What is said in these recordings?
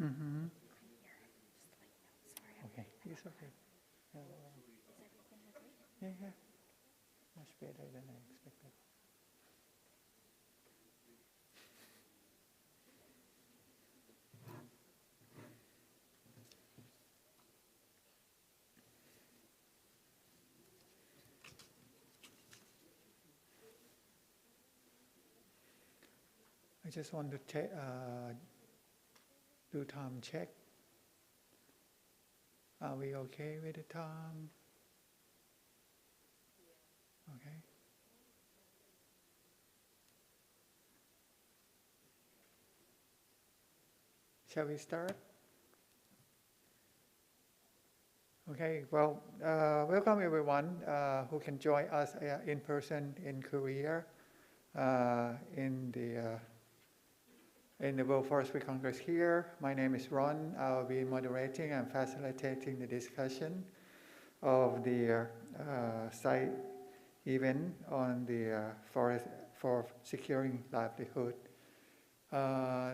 Mm-hmm. Okay, it's okay. Yeah, yeah, much better than I expected. I just want to do time check. Are we okay with the time? Okay. Shall we start? Okay, well, welcome everyone who can join us in person in Korea in the World Forestry Congress here. My name is Ron. I'll be moderating and facilitating the discussion of the site event on the forest for securing livelihood.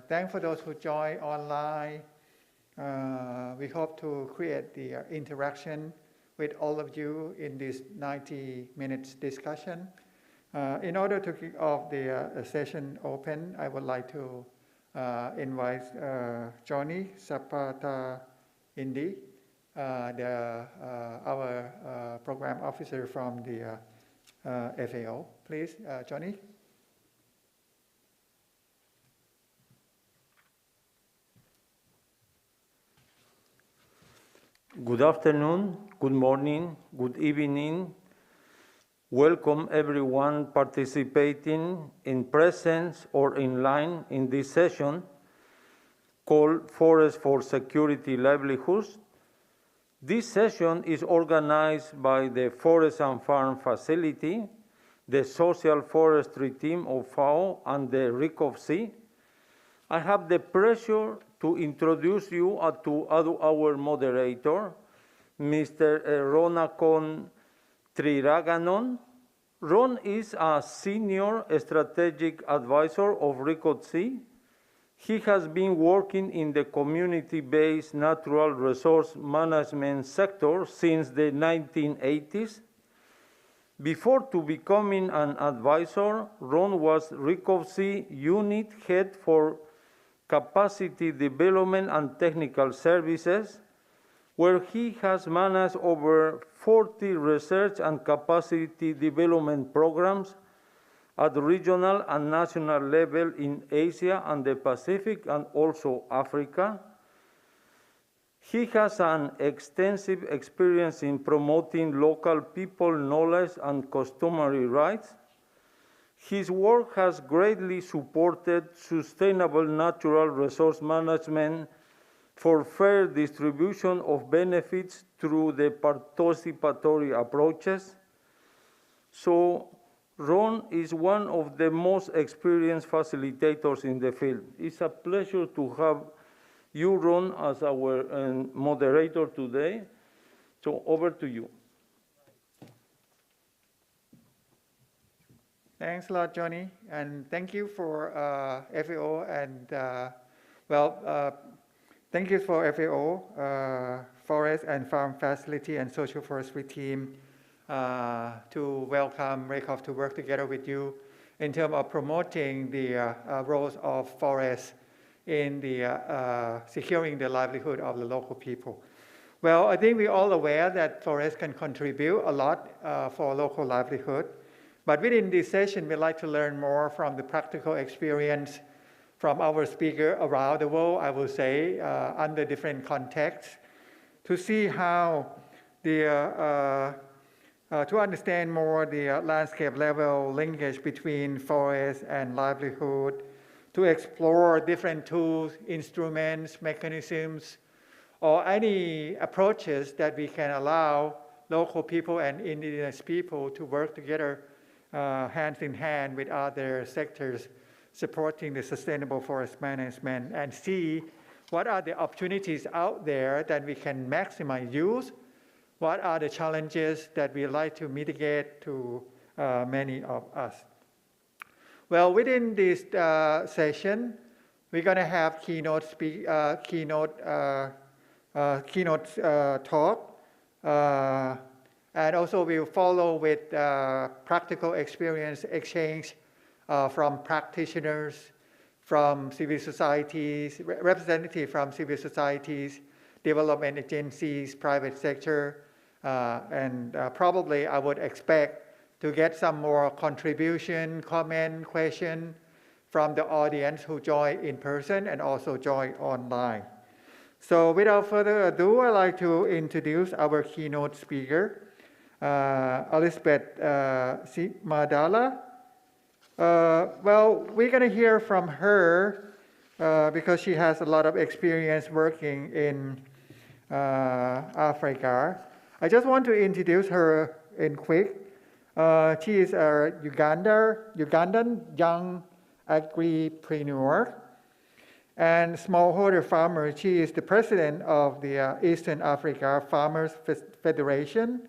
Thanks for those who join online. We hope to create the interaction with all of you in this 90 minutes discussion. In order to kick off the session open, I would like to invite Johnny Zapata Indi, our program officer from the FAO. Please, Johnny. Good afternoon, good morning, good evening. Welcome everyone participating in presence or in line in this session called Forest for Security Livelihoods. This session is organized by the Forest and Farm Facility, the Social Forestry team of FAO, and the RICOFC. I have the pleasure to introduce you to our moderator, Mr. Ronakon Triraganon. Ron is a senior strategic advisor of RICOFC. He has been working in the community-based natural resource management sector since the 1980s. Before to becoming an advisor, Ron was RICOFC unit head for capacity development and technical services, where he has managed over 40 research and capacity development programs at regional and national level in Asia and the Pacific and also Africa. He has an extensive experience in promoting local people knowledge and customary rights. His work has greatly supported sustainable natural resource management for fair distribution of benefits through the participatory approaches. So Ron is one of the most experienced facilitators in the field. It's a pleasure to have you, Ron, as our moderator today. So over to you. Thanks a lot, Johnny, and thank you for FAO and thank you for FAO, Forest and Farm Facility and Social Forestry team to welcome RICOFC to work together with you in terms of promoting the roles of forests in the securing the livelihood of the local people. Well, I think we're all aware that forests can contribute a lot for local livelihood. But within this session, we'd like to learn more from the practical experience from our speakers around the world, I will say, under different contexts, to see how to understand more the landscape level linkage between forest and livelihood, to explore different tools, instruments, mechanisms, or any approaches that we can allow local people and indigenous people to work together hand in hand with other sectors supporting the sustainable forest management, and see what are the opportunities out there that we can maximize use, what are the challenges that we like to mitigate to many of us. Well, within this session, We're going to have keynote talk, and also we'll follow with practical experience exchange from practitioners, from civil societies, representatives from civil societies, development agencies, private sector, and probably I would expect to get some more contribution, comment, question from the audience who join in person and also join online. So without further ado, I'd like to introduce our keynote speaker, Elizabeth Madala. Well, we're going to hear from her because she has a lot of experience working in Africa. I just want to introduce her in quick. She is a Ugandan young agripreneur and smallholder farmer. She is the president of the Eastern Africa Farmers Federation,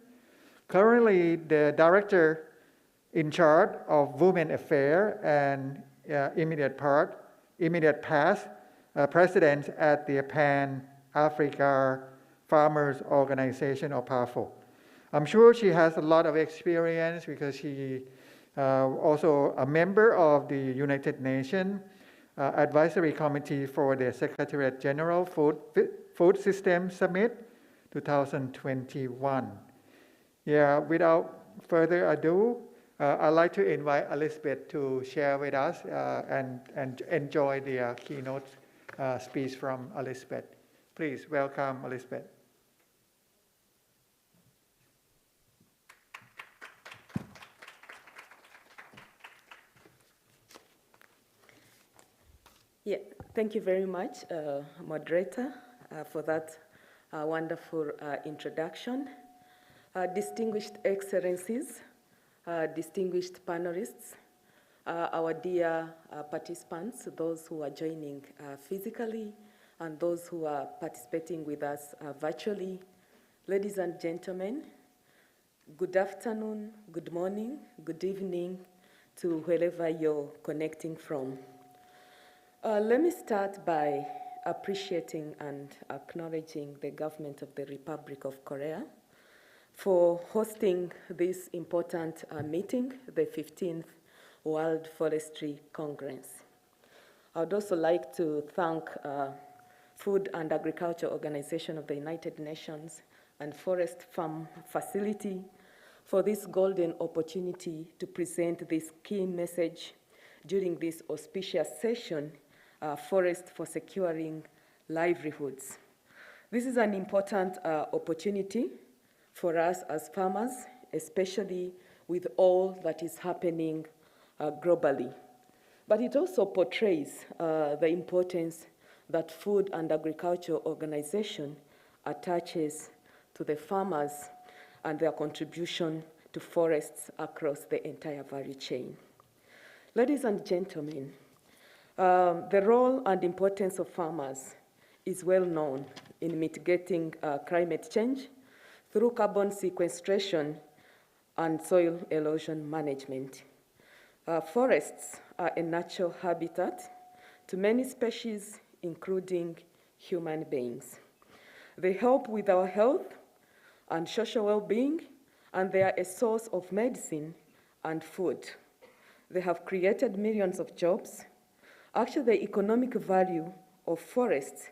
currently the director in charge of Women Affairs and immediate past president at the Pan-Africa Farmers Organization, or PAFO. I'm sure she has a lot of experience because she also a member of the United Nations Advisory Committee for the Secretariat General Food System Summit 2021. Yeah, without further ado, I'd like to invite Elizabeth to share with us and enjoy the keynote speech from Elizabeth. Please welcome Elizabeth. Yeah, thank you very much, moderator, for that wonderful introduction. Distinguished excellencies, distinguished panelists, our dear participants, those who are joining physically and those who are participating with us virtually, ladies and gentlemen, good afternoon, good morning, good evening to wherever you're connecting from. Let me start by appreciating and acknowledging the government of the Republic of Korea for hosting this important meeting, the 15th World Forestry Congress. I would also like to thank Food and Agriculture Organization of the United Nations and Forest Farm Facility for this golden opportunity to present this key message during this auspicious session, Forest for Securing Livelihoods. This is an important opportunity for us as farmers, especially with all that is happening globally. But it also portrays the importance that Food and Agriculture Organization attaches to the farmers and their contribution to forests across the entire value chain. Ladies and gentlemen, the role and importance of farmers is well known in mitigating climate change through carbon sequestration and soil erosion management. Forests are a natural habitat to many species, including human beings. They help with our health and social well-being, and they are a source of medicine and food. They have created millions of jobs. Actually, the economic value of forests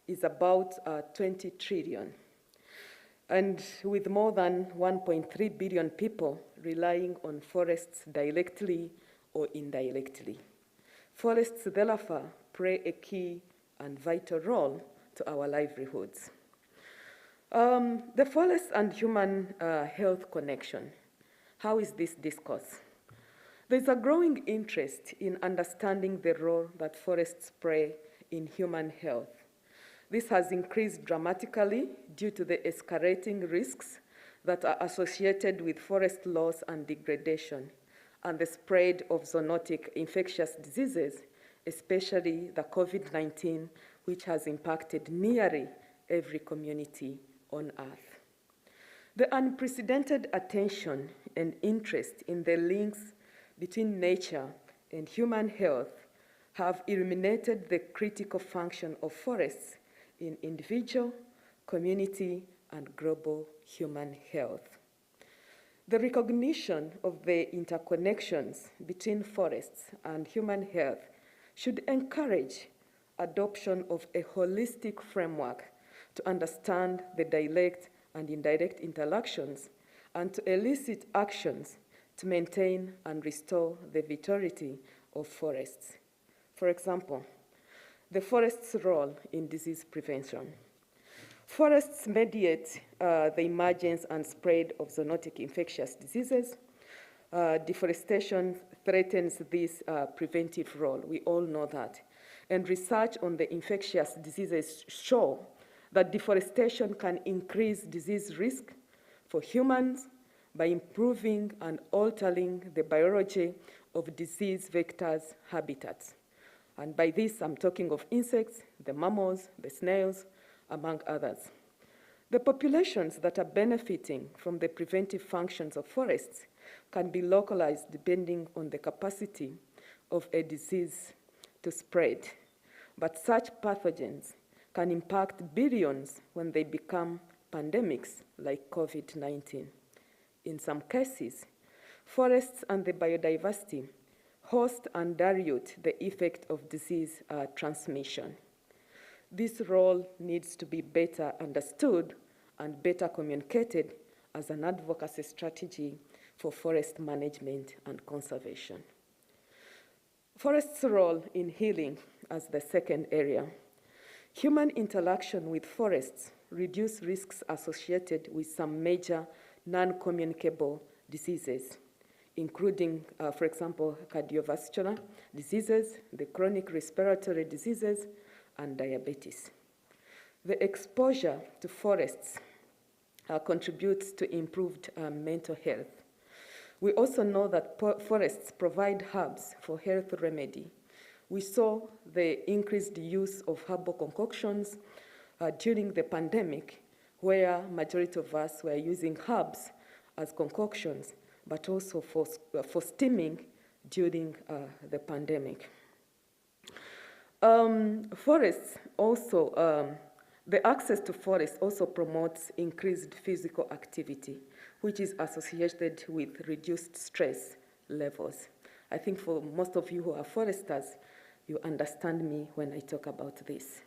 is about 20 trillion. And with more than 1.3 billion people relying on forests directly or indirectly. Forests, therefore, play a key and vital role to our livelihoods. The forest and human health connection. How is this discourse? There's a growing interest in understanding the role that forests play in human health. This has increased dramatically due to the escalating risks that are associated with forest loss and degradation and the spread of zoonotic infectious diseases, especially the COVID-19, which has impacted nearly every community on Earth. The unprecedented attention and interest in the links between nature and human health have eliminated the critical function of forests in individual, community, and global human health. The recognition of the interconnections between forests and human health should encourage adoption of a holistic framework to understand the direct and indirect interactions and to elicit actions to maintain and restore the vitality of forests. For example, the forest's role in disease prevention. Forests mediate the emergence and spread of zoonotic infectious diseases. Deforestation threatens this preventive role. We all know that. And research on the infectious diseases show that deforestation can increase disease risk for humans by improving and altering the biology of disease vectors' habitats. And by this, I'm talking of insects, the mammals, the snails, among others. The populations that are benefiting from the preventive functions of forests can be localized depending on the capacity of a disease to spread. But such pathogens can impact billions when they become pandemics like COVID-19. In some cases, forests and the biodiversity host and dilute the effect of disease transmission. This role needs to be better understood and better communicated as an advocacy strategy for forest management and conservation. Forest's role in healing as the second area. Human interaction with forests reduce risks associated with some major non-communicable diseases, including, for example, cardiovascular diseases, the chronic respiratory diseases, and diabetes. The exposure to forests contributes to improved mental health. We also know that forests provide herbs for health remedy. We saw the increased use of herbal concoctions during the pandemic, where majority of us were using herbs as concoctions, but also for steaming during the pandemic. Forests also, the access to forests also promotes increased physical activity, which is associated with reduced stress levels. I think for most of you who are foresters, you understand me when I talk about this.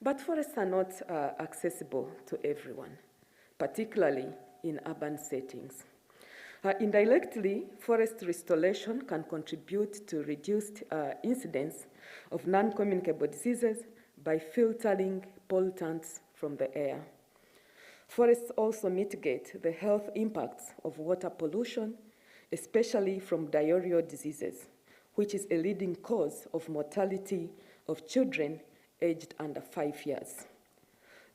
But forests are not accessible to everyone, particularly in urban settings. Indirectly, forest restoration can contribute to reduced incidence of non-communicable diseases by filtering pollutants from the air. Forests also mitigate the health impacts of water pollution, especially from diarrheal diseases, which is a leading cause of mortality of children aged under 5 years.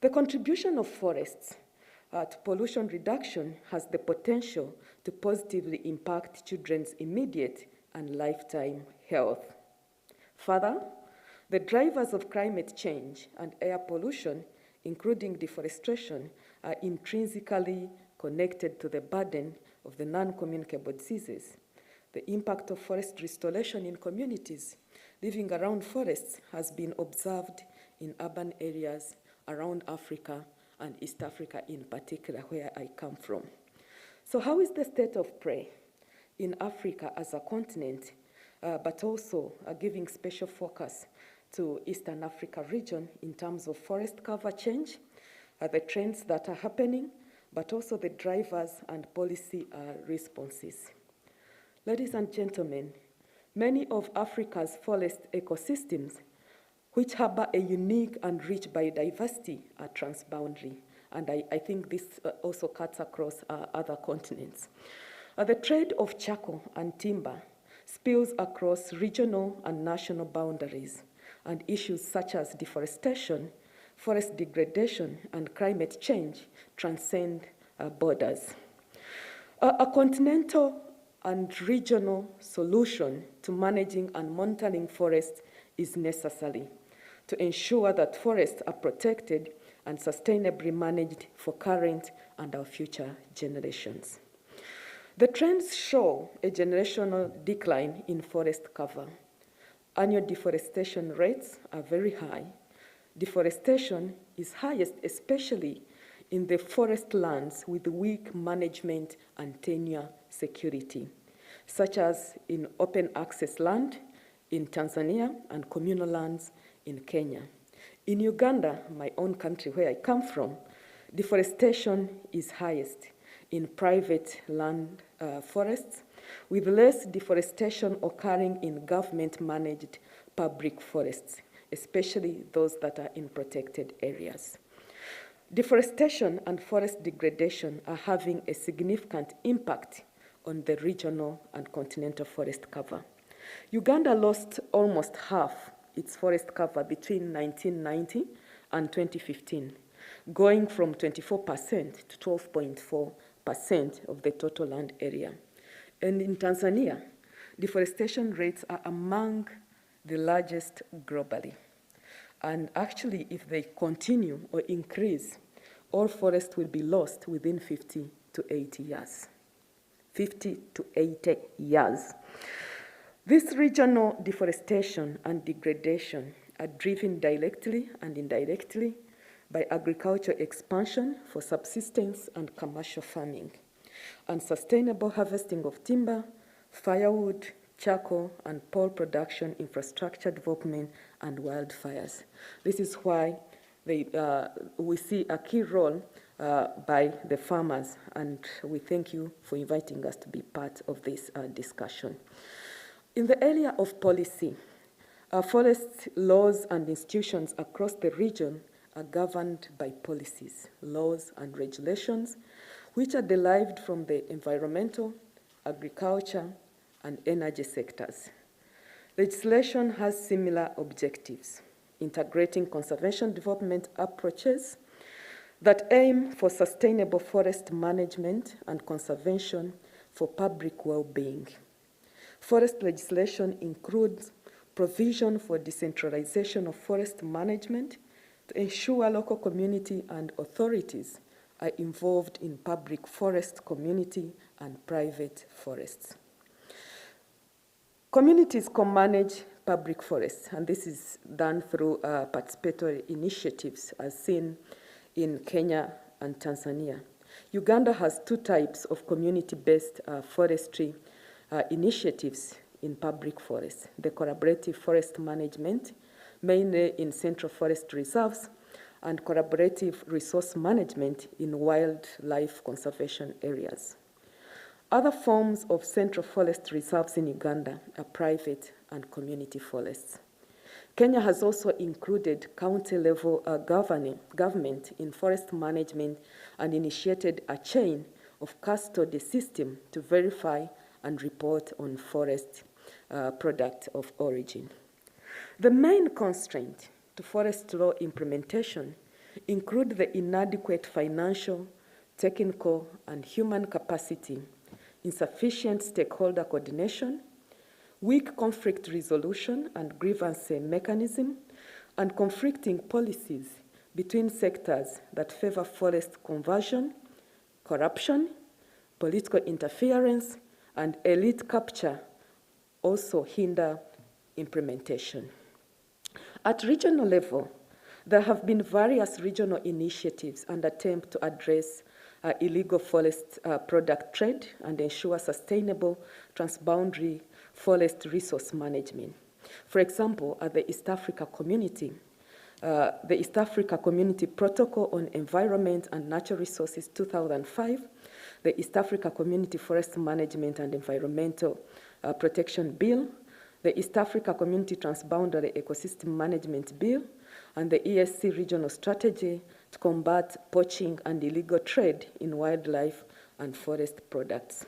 The contribution of forests to pollution reduction has the potential to positively impact children's immediate and lifetime health. Further, the drivers of climate change and air pollution, including deforestation, are intrinsically connected to the burden of the non-communicable diseases. The impact of forest restoration in communities living around forests has been observed in urban areas around Africa and East Africa in particular, where I come from. So how is the state of play in Africa as a continent, but also giving special focus to Eastern Africa region in terms of forest cover change, the trends that are happening, but also the drivers and policy responses. Ladies and gentlemen, many of Africa's forest ecosystems, which harbor a unique and rich biodiversity, are transboundary. And I think this also cuts across other continents. The trade of charcoal and timber spills across regional and national boundaries, and issues such as deforestation, forest degradation, and climate change transcend borders. A continental and regional solution to managing and monitoring forests is necessary to ensure that forests are protected and sustainably managed for current and our future generations. The trends show a generational decline in forest cover. annual deforestation rates are very high. Deforestation is highest especially in the forest lands with weak management and tenure security, such as in open access land in Tanzania and communal lands in Kenya. In Uganda, my own country where I come from, deforestation is highest in private land forests, with less deforestation occurring in government-managed public forests, especially those that are in protected areas. Deforestation and forest degradation are having a significant impact on the regional and continental forest cover. Uganda lost almost half its forest cover between 1990 and 2015, going from 24% to 12.4% of the total land area. And in Tanzania, deforestation rates are among the largest globally. And actually, if they continue or increase, all forests will be lost within 50 to 80 years. 50 to 80 years. This regional deforestation and degradation are driven directly and indirectly by agricultural expansion for subsistence and commercial farming, and sustainable harvesting of timber, firewood, charcoal, and pole production, infrastructure development, and wildfires. This is why we see a key role by the farmers, and we thank you for inviting us to be part of this discussion. In the area of policy, forest laws and institutions across the region are governed by policies, laws, and regulations, which are derived from the environmental, agriculture, and energy sectors. Legislation has similar objectives, integrating conservation development approaches that aim for sustainable forest management and conservation for public well-being. Forest legislation includes provision for decentralization of forest management to ensure local community and authorities are involved in public forest, community, and private forests. Communities co-manage public forests, and this is done through participatory initiatives as seen in Kenya and Tanzania. Uganda has two types of community-based forestry initiatives in public forests: the collaborative forest management, mainly in central forest reserves, and collaborative resource management in wildlife conservation areas. Other forms of central forest reserves in Uganda are private and community forests. Kenya has also included county-level government in forest management and initiated a chain of custody system to verify and report on forest product of origin. The main constraint to forest law implementation include the inadequate financial, technical, and human capacity, insufficient stakeholder coordination, weak conflict resolution and grievance mechanism, and conflicting policies between sectors that favor forest conversion, corruption, political interference, and elite capture also hinder implementation. At regional level, there have been various regional initiatives and attempts to address illegal forest product trade and ensure sustainable transboundary forest resource management. For example, at the East Africa Community, the East Africa Community Protocol on Environment and Natural Resources 2005, the East Africa Community Forest Management and Environmental Protection Bill, the East Africa Community Transboundary Ecosystem Management Bill, and the ESC Regional Strategy to combat poaching and illegal trade in wildlife and forest products.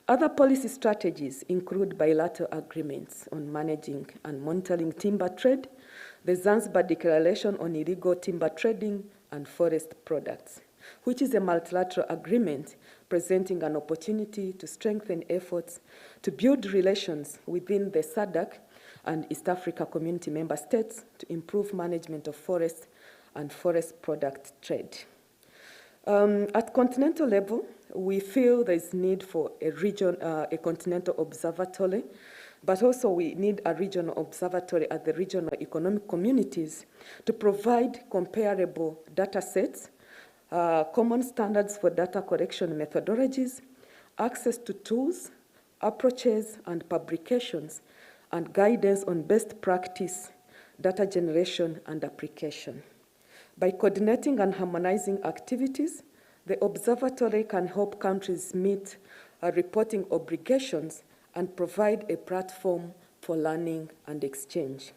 Other policy strategies include bilateral agreements on managing and monitoring timber trade, the Zanzibar Declaration on Illegal Timber Trading and Forest Products, which is a multilateral agreement presenting an opportunity to strengthen efforts to build relations within the SADC and East Africa Community member states to improve management of forests and forest product trade. At continental level, we feel there is need for a continental observatory But also we need a regional observatory at the regional economic communities to provide comparable data sets, common standards for data collection methodologies, access to tools, approaches, and publications, and guidance on best practice, data generation, and application. By coordinating and harmonizing activities, the observatory can help countries meet reporting obligations and provide a platform for learning and exchange.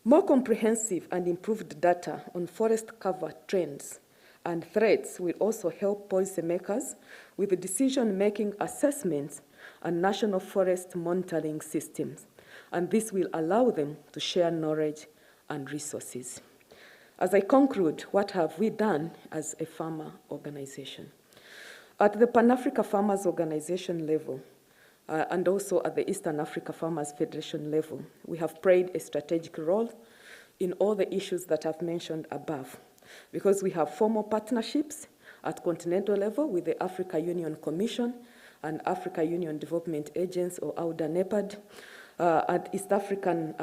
More comprehensive and improved data on forest cover trends and threats will also help policymakers with decision-making assessments and national forest monitoring systems, and this will allow them to share knowledge and resources. As I conclude, what have we done as a farmer organization? At the Pan-Africa Farmers Organization level, and also at the Eastern Africa Farmers Federation level, we have played a strategic role in all the issues that I've mentioned above, because we have formal partnerships at continental level with the Africa Union Commission and Africa Union Development Agency, or AUDA NEPAD. At East African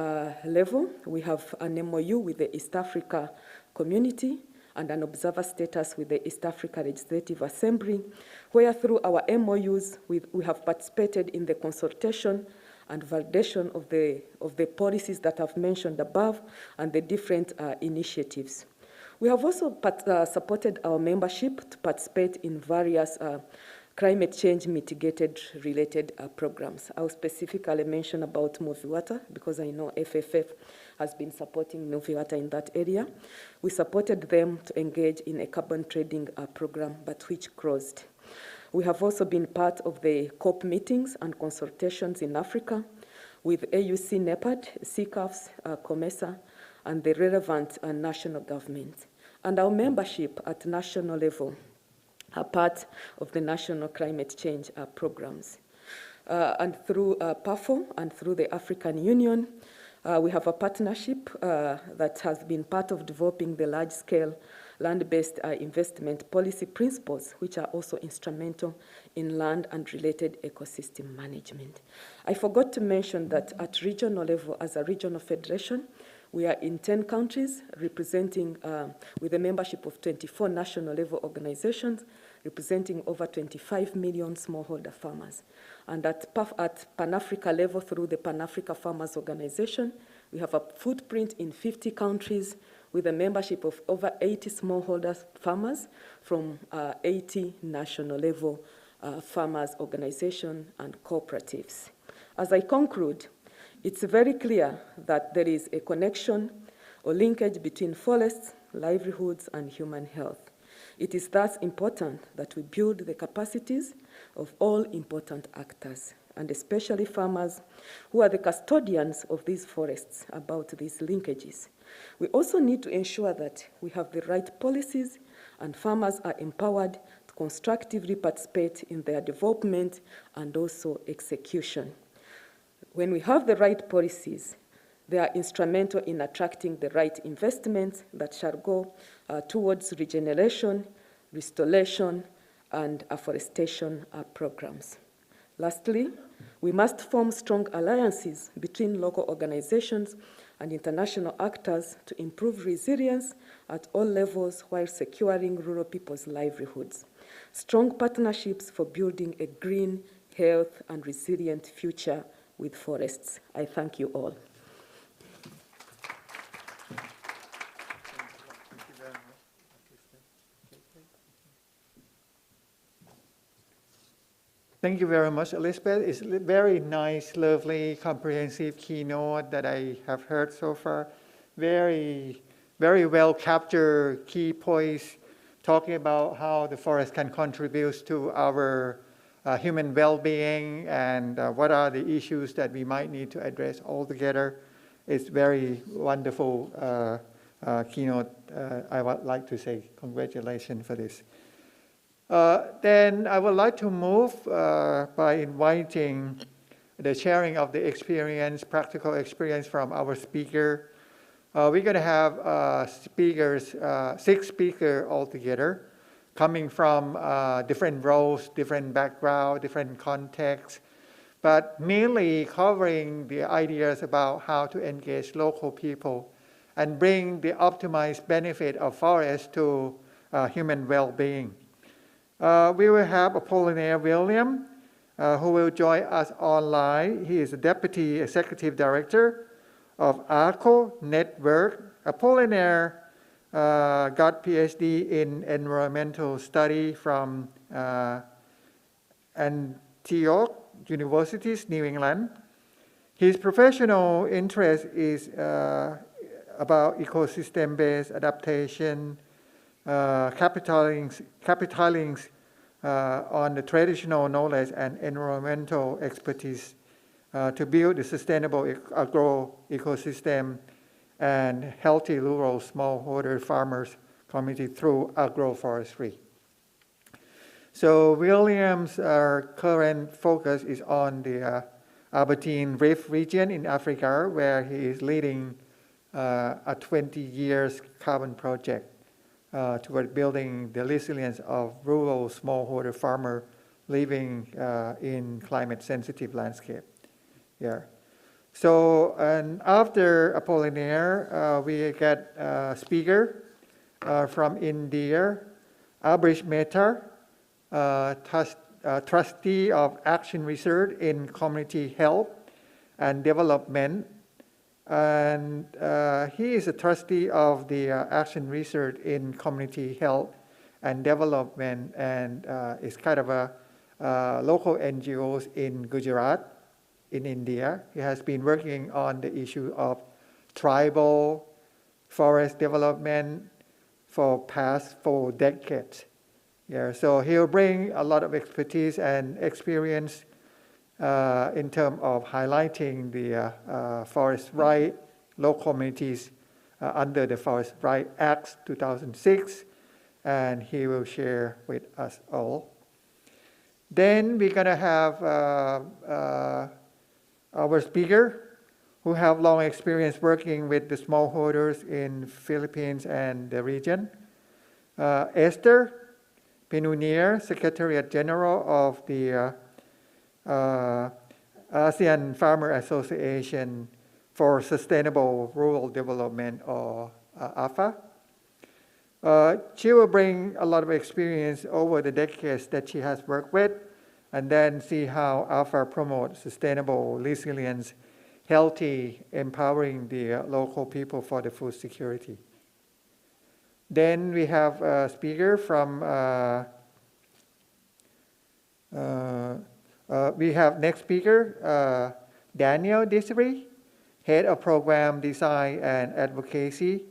level, we have an MOU with the East Africa Community and an observer status with the East Africa Legislative Assembly, where through our MOUs, we have participated in the consultation and validation of the policies that I've mentioned above and the different initiatives. We have also supported our membership to participate in various climate change mitigated related programs. I'll specifically mention about Moviwata because I know FFF has been supporting Moviwata in that area. We supported them to engage in a carbon trading program, but which closed. We have also been part of the COP meetings and consultations in Africa with AUC, NEPAD, CCAFs, COMESA, and the relevant national governments. And our membership at national level are part of the national climate change programs. And through PAFO and through the African Union, we have a partnership that has been part of developing the large-scale land-based investment policy principles, which are also instrumental in land and related ecosystem management. I forgot to mention that at regional level, as a regional federation, we are in 10 countries representing, with a membership of 24 national level organizations, representing over 25 million smallholder farmers. And at Pan-Africa level, through the Pan-Africa Farmers Organization, we have a footprint in 50 countries with a membership of over 80 smallholder farmers from 80 national level farmers organizations and cooperatives. As I conclude, it's very clear that there is a connection or linkage between forests, livelihoods, and human health. It is thus important that we build the capacities of all important actors, and especially farmers who are the custodians of these forests about these linkages. We also need to ensure that we have the right policies and farmers are empowered to constructively participate in their development and also execution. When we have the right policies, they are instrumental in attracting the right investments that shall go towards regeneration, restoration, and afforestation programs. Lastly, we must form strong alliances between local organizations and international actors to improve resilience at all levels while securing rural people's livelihoods. Strong partnerships for building a green, health, and resilient future with forests. I thank you all. Thank you very much, Elizabeth. It's a very nice, lovely, comprehensive keynote that I have heard so far. Very, very well captured key points talking about how the forest can contribute to our human well-being and what are the issues that we might need to address altogether. It's very wonderful keynote. I would like to say congratulations for this. Then I would like to move by inviting the sharing of the experience, practical experience from our speaker. We're going to have speakers, 6 speakers altogether, coming from different roles, different background, different contexts. but mainly covering the ideas about how to engage local people and bring the optimized benefit of forests to human well-being. We will have Apollinaire William, who will join us online. He is the Deputy Executive Director of ARCO Network. Apollinaire got PhD in environmental study from Antioch University, New England. His professional interest is about ecosystem-based adaptation, capitalizing on the traditional knowledge and environmental expertise to build a sustainable agro ecosystem and healthy rural smallholder farmers community through agroforestry. So William's current focus is on the Aberdeen Rift region in Africa, where he is leading a 20 years carbon project toward building the resilience of rural smallholder farmer living in climate-sensitive landscape. Yeah. So, and after Apollinaire, we get a speaker from India, Abrish Mehta, trustee of Action Research in Community Health and Development. And he is a trustee of the Action Research in Community Health and Development, and is kind of a local NGOs in Gujarat, in India. He has been working on the issue of tribal forest development for past 4 decades. Yeah, so he'll bring a lot of expertise and experience in terms of highlighting the forest right, local communities under the Forest Right Act 2006, and he will share with us all. Then we're going to have our speaker, who have long experience working with the smallholders in Philippines and the region. Esther Penunier, Secretariat General of the ASEAN Farmer Association for Sustainable Rural Development, or AFA. She will bring a lot of experience over the decades that she has worked with, and then see how AFA promotes sustainable resilience, healthy, empowering the local people for the food security. Then we have a speaker from, we have next speaker, Daniel Desiree, Head of Program Design and Advocacy,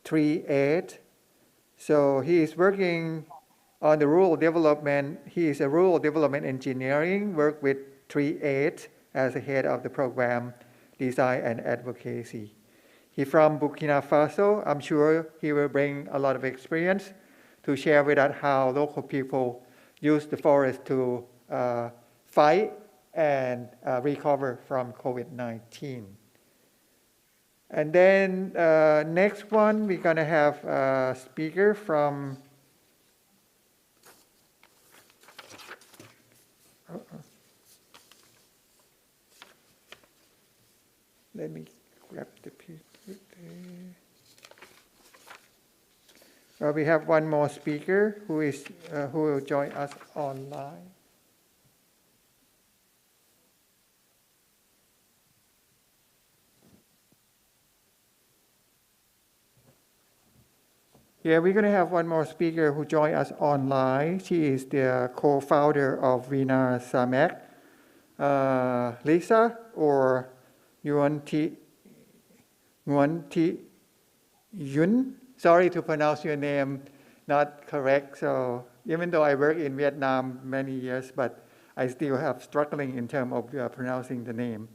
3-8. So he is working on the rural development. He is a rural development engineering, work with 3-8 as the head of the program Design and Advocacy. He's from Burkina Faso. I'm sure he will bring a lot of experience to share with us how local people use the forest to fight and recover from COVID-19. And then next one, we're going to have a speaker from let me grab the picture. We have one more speaker who will join us online. Yeah, we're going to have one more speaker who joined us online. She is the co-founder of Vina Samek, Lisa, or Nguyen Thi Yun. Sorry to pronounce your name not correct. So even though I worked in Vietnam many years, but I still have struggling in terms of pronouncing the name.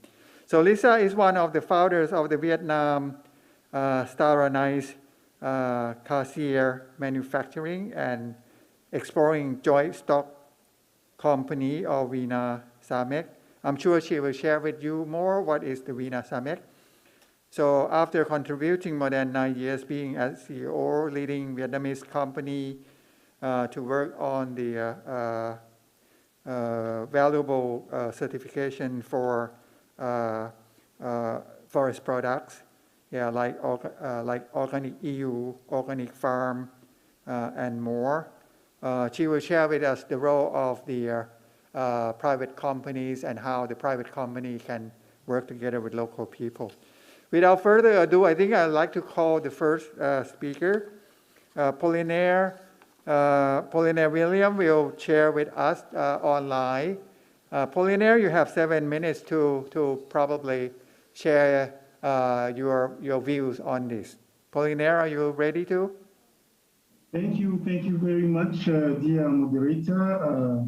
So Lisa is one of the founders of the Vietnam standardized Cartier Manufacturing and Exploring Joint Stock Company, or Vina Samek. I'm sure she will share with you more what is the Vina Samek. So after contributing more than 9 years being as CEO, leading Vietnamese company to work on the valuable certification for forest products, yeah, like organic EU, organic farm, and more. She will share with us the role of the private companies and how the private company can work together with local people. Without further ado, I think I'd like to call the first speaker, Apollinaire William will share with us online. Apollinaire, you have 7 minutes to probably share your views on this. Apollinaire, are you ready to? Thank you very much, dear moderator.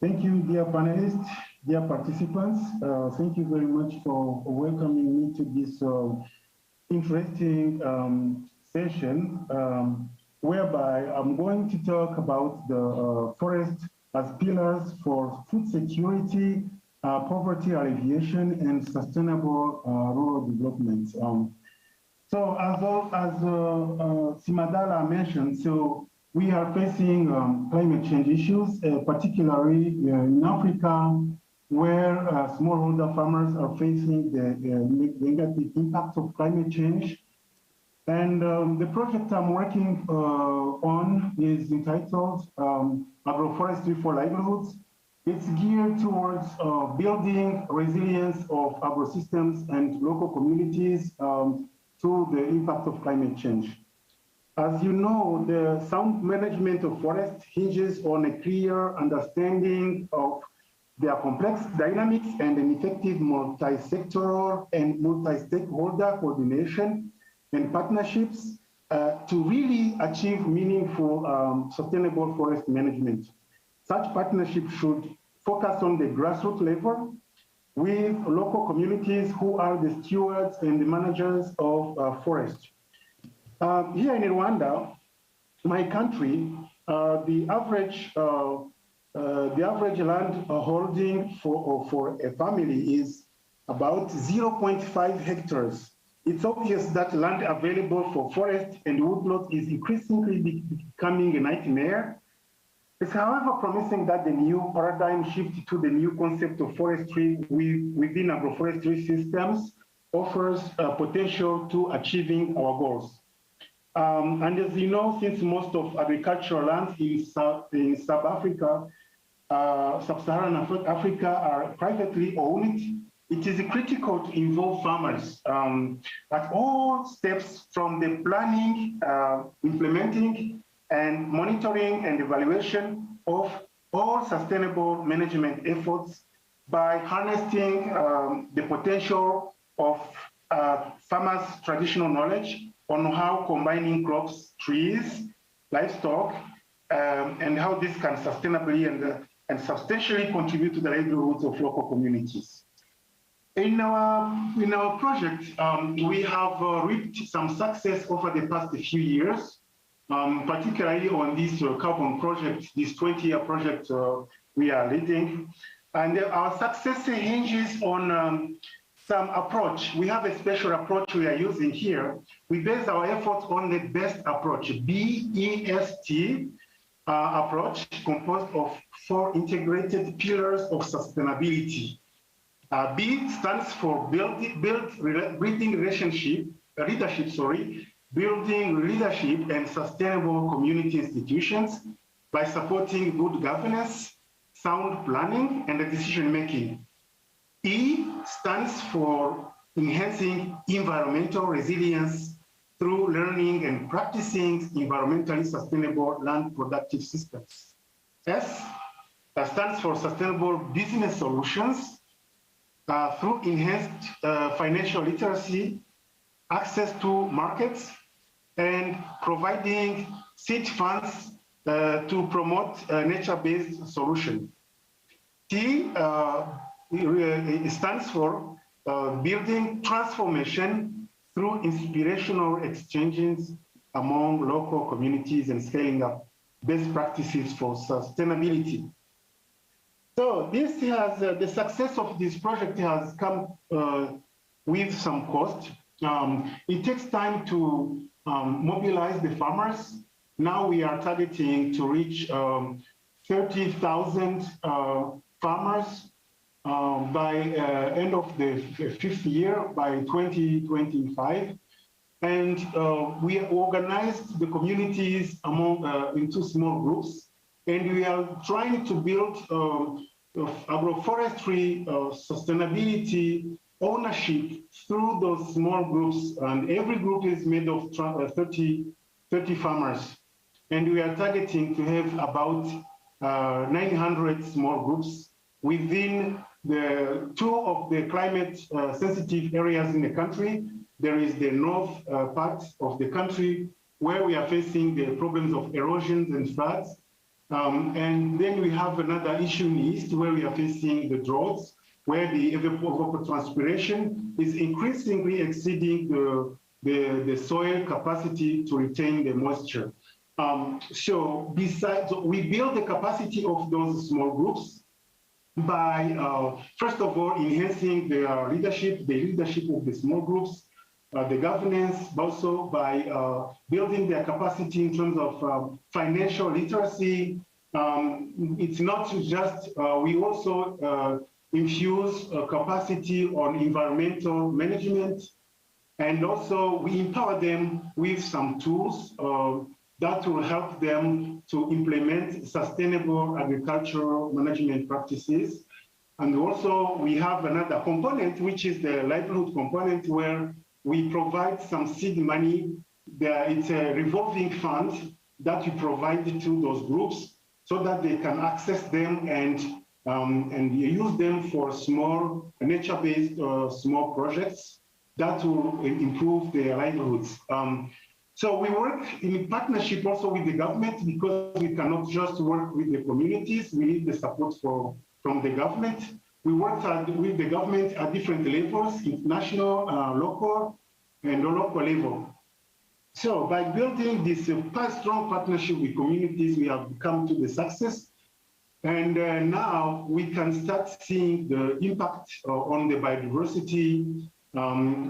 Thank you, dear panelists, dear participants. Thank you very much for welcoming me to this interesting session, whereby I'm going to talk about the forest as pillars for food security, poverty alleviation, and sustainable rural development. So as Simadala mentioned, so we are facing climate change issues, particularly in Africa, where smallholder farmers are facing the negative impacts of climate change. And the project I'm working on is entitled Agroforestry for Livelihoods. It's geared towards building resilience of agrosystems and local communities to the impact of climate change. As you know, the sound management of forests hinges on a clear understanding of their complex dynamics and an effective multi-sectoral and multi-stakeholder coordination and partnerships to really achieve meaningful sustainable forest management. Such partnerships should focus on the grassroots level with local communities who are the stewards and the managers of forest. Here in Rwanda, my country, the average land holding for a family is about 0.5 hectares. It's obvious that land available for forest and woodlot is increasingly becoming a nightmare. It's however promising that the new paradigm shift to the new concept of forestry within agroforestry systems offers potential to achieving our goals. And as you know, since most of agricultural lands in Sub-Africa, Sub-Saharan Africa are privately owned, it is critical to involve farmers at all steps from the planning, implementing, and monitoring and evaluation of all sustainable management efforts by harnessing the potential of farmers' traditional knowledge on how combining crops, trees, livestock, and how this can sustainably and substantially contribute to the livelihoods of local communities. In our project, we have reaped some success over the past few years, particularly on this carbon project, this 20-year project we are leading. And our success hinges on some approach. We have a special approach we are using here. We base our efforts on the BEST approach, B-E-S-T approach, composed of 4 integrated pillars of sustainability. B stands for building leadership, building leadership and sustainable community institutions by supporting good governance, sound planning, and decision-making. E stands for enhancing environmental resilience through learning and practicing environmentally sustainable land productive systems. S stands for sustainable business solutions through enhanced financial literacy, access to markets, and providing seed funds to promote nature-based solutions. T stands for building transformation through inspirational exchanges among local communities and scaling up best practices for sustainability. So this has, the success of this project has come with some cost. It takes time to mobilize the farmers. Now we are targeting to reach 4 30,000 farmers by end of the fifth year, by 2025. And we organized the communities into small groups, and we are trying to build agroforestry sustainability ownership through those small groups. And every group is made of 30 farmers. And we are targeting to have about 900 small groups within the two of the climate sensitive areas in the country. There is the north part of the country where we are facing the problems of erosions and floods. And then we have another issue in the east where we are facing the droughts, where the evapotranspiration is increasingly exceeding the soil capacity to retain the moisture. So besides, we build the capacity of those small groups by, first of all, enhancing the leadership of the small groups, the governance, also by building their capacity in terms of financial literacy. It's not just, we also infuse capacity on environmental management, and also we empower them with some tools that will help them to implement sustainable agricultural management practices. And also we have another component, which is the livelihood component, where we provide some seed money. It's a revolving fund that we provide to those groups so that they can access them and use them for small nature-based small projects that will improve their livelihoods. So we work in partnership also with the government, because we cannot just work with the communities. We need the support from the government. We work with the government at different levels, national, local, and local level. So by building this strong partnership with communities, we have come to the success. And now we can start seeing the impact on the biodiversity,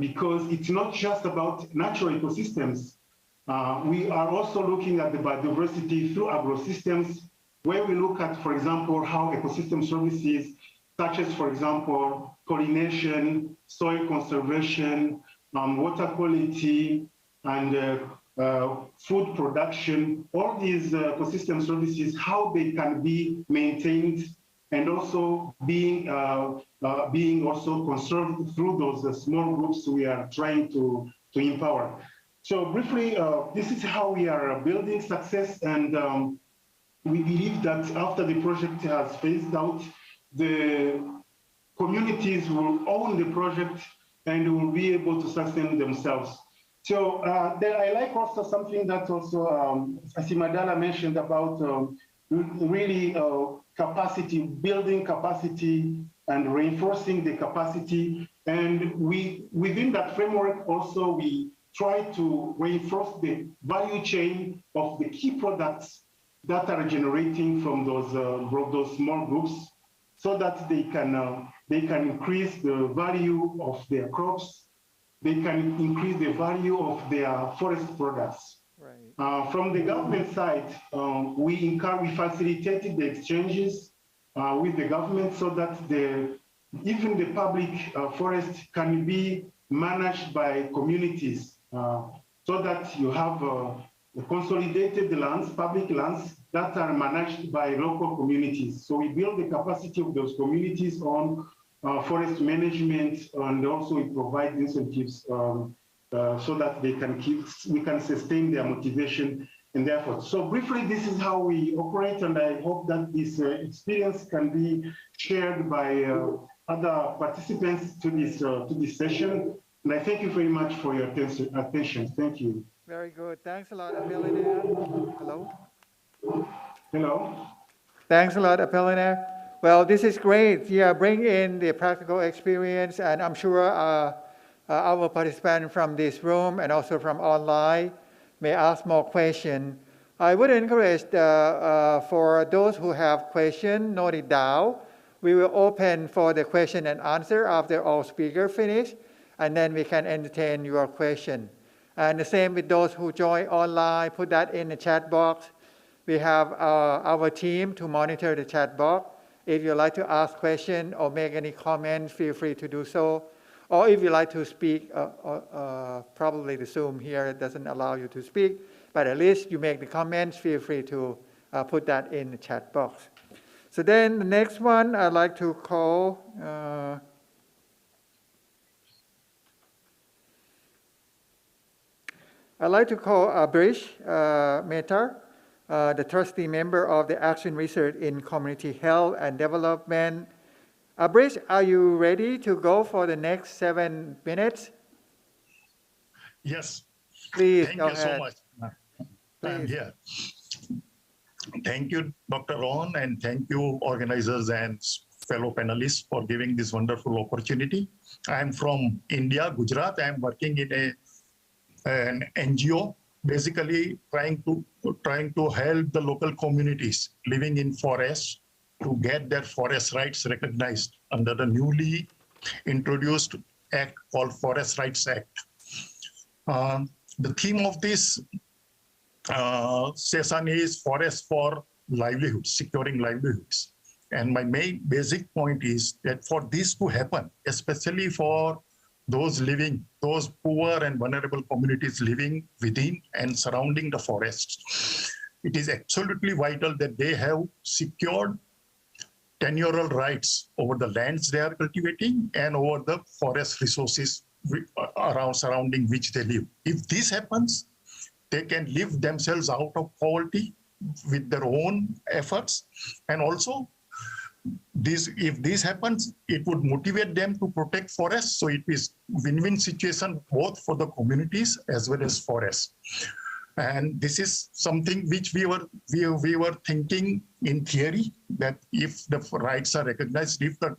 because it's not just about natural ecosystems. We are also looking at the biodiversity through agrosystems, where we look at, for example, how ecosystem services, such as, for example, pollination, soil conservation, water quality, and food production, all these ecosystem services, how they can be maintained and also being also conserved through those small groups we are trying to empower. So briefly, this is how we are building success, and we believe that after the project has phased out, the communities will own the project and will be able to sustain themselves. So then I like also something that also Asimadala mentioned about really capacity, building capacity and reinforcing the capacity. And within that framework also, we try to reinforce the value chain of the key products that are generating from those small groups, so that they can increase the value of their crops, they can increase the value of their forest products. Right. From the government side, we facilitated the exchanges with the government, so that even the public forest can be managed by communities, so that you have consolidated lands, public lands, that are managed by local communities. So we build the capacity of those communities on forest management, and also we provide incentives so that we can sustain their motivation and their efforts. So briefly, this is how we operate, and I hope that this experience can be shared by other participants to this session. And I thank you very much for your attention. Thank you. Very good. Thanks a lot, Apollinaire. Hello? Hello. Thanks a lot, Apollinaire. Well, this is great. Yeah, bring in the practical experience, and I'm sure our participants from this room and also from online may ask more questions. I would encourage for those who have questions, note it down. We will open for the question and answer after all speakers finish, and then we can entertain your question. And the same with those who join online, put that in the chat box. We have our team to monitor the chat box. If you'd like to ask questions or make any comments, feel free to do so. Or if you'd like to speak, probably the Zoom here doesn't allow you to speak, but at least you make the comments, feel free to put that in the chat box. So then the next one I'd like to call, Brish Mehta, the trustee member of the Action Research in Community Health and Development. Brish, are you ready to go for the next 7 minutes? Yes. Please Thank go you ahead. so much. I'm Please. here. Thank you, Dr. Ron, and thank you, organizers and fellow panelists, for giving this wonderful opportunity. I'm from India, Gujarat. I'm working in an NGO, basically trying to help the local communities living in forests to get their forest rights recognized under the newly introduced act called Forest Rights Act. The theme of this session is forest for livelihoods, securing livelihoods. And my main basic point is that for this to happen, especially for those poor and vulnerable communities living within and surrounding the forests, it is absolutely vital that they have secured tenural rights over the lands they are cultivating and over the forest resources surrounding which they live. If this happens, they can live themselves out of poverty with their own efforts. And also, if this happens, it would motivate them to protect forests. So it is win-win situation both for the communities as well as forests. And this is something which we were thinking in theory, that if the rights are recognized, if the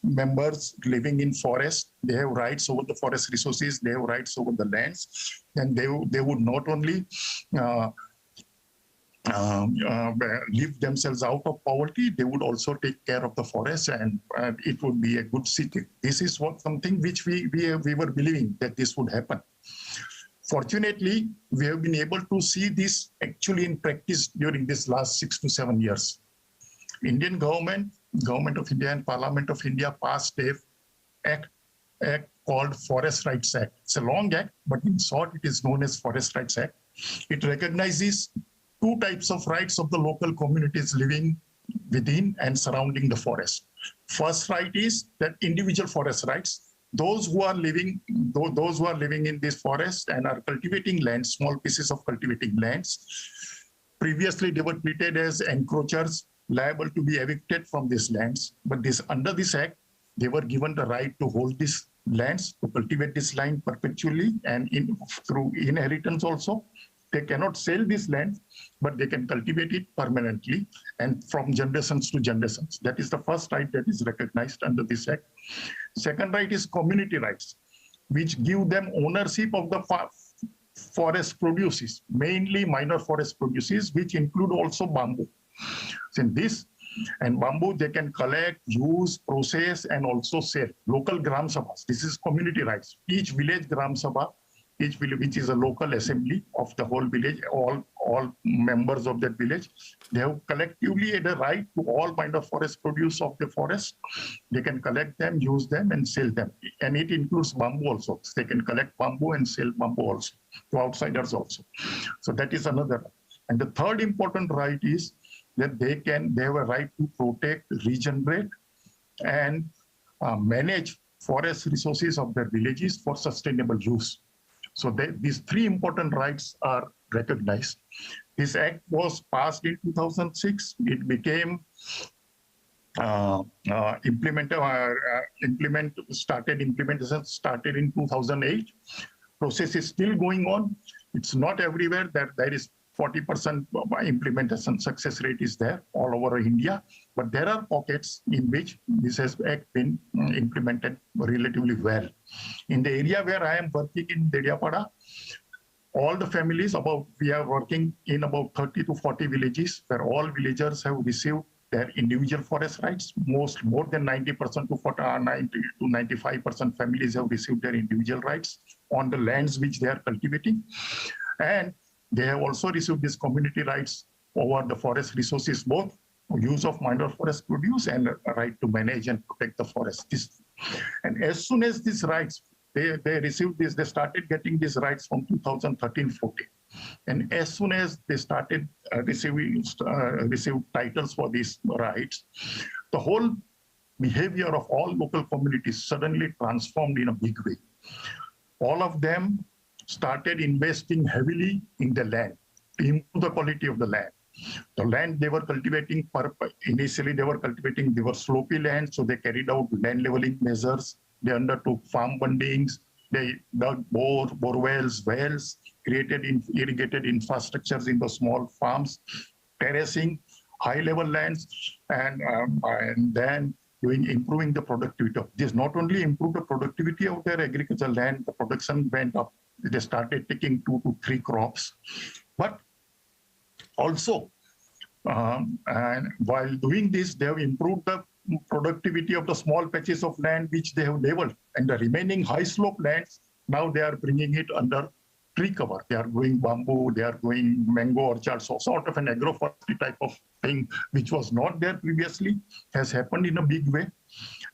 members living in forest, they have rights over the forest resources, they have rights over the lands, then they would not only live themselves out of poverty, they would also take care of the forest, and it would be a good city. This is something which we were believing that this would happen. Fortunately, we have been able to see this actually in practice during this last 6 to 7 years. Indian government of India and Parliament of India passed a act called Forest Rights Act. It's a long act, but in short, it is known as Forest Rights Act. It recognizes two types of rights of the local communities living within and surrounding the forest. First right is that individual forest rights. Those who are living in this forest and are cultivating land, small pieces of cultivating lands, previously they were treated as encroachers, liable to be evicted from these lands. But under this act, they were given the right to hold these lands, to cultivate this land perpetually and through inheritance also. They cannot sell this land, but they can cultivate it permanently and from generations to generations. That is the first right that is recognized under this act. Second right is community rights, which give them ownership of the forest produces, mainly minor forest produces, which include also bamboo. So in this, and bamboo they can collect, use, process, and also sell. Local Gram Sabhas, this is community rights. Each village Gram Sabha, each village, which is a local assembly of the whole village, all members of that village, they have collectively the right to all kind of forest produce of the forest. They can collect them, use them, and sell them. And it includes bamboo also. They can collect bamboo and sell bamboo also to outsiders also. So that is another right. And the third important right is that they have a right to protect, regenerate, and manage forest resources of their villages for sustainable use. So these three important rights are recognized. This act was passed in 2006. It became implementation started in 2008. Process is still going on. It's not everywhere that there is 40% implementation success rate is there all over India, but there are pockets in which this has been implemented relatively well. In the area where I am working in Dediapada, all the families, we are working in about 30 to 40 villages where all villagers have received their individual forest rights. More than 90% to 90 to 95% families have received their individual rights on the lands which they are cultivating. And they have also received these community rights over the forest resources, both use of minor forest produce and right to manage and protect the forest. And as soon as these rights, they received this, they started getting these rights from 2013-14. And as soon as they started received titles for these rights, the whole behavior of all local communities suddenly transformed in a big way. All of them started investing heavily in the land to improve the quality of the land. The land they were cultivating, initially they were slopy land, so they carried out land leveling measures. They undertook farm bundings, they dug bore wells, created irrigated infrastructures in the small farms, terracing, high-level lands, and then improving the productivity of this. Not only improved the productivity of their agricultural land, the production went up. They started taking 2 to 3 crops, but also, and while doing this, they have improved the productivity of the small patches of land which they have leveled, and the remaining high slope lands, now they are bringing it under tree cover. They are growing bamboo, they are growing mango orchards, so sort of an agroforestry type of thing, which was not there previously, has happened in a big way.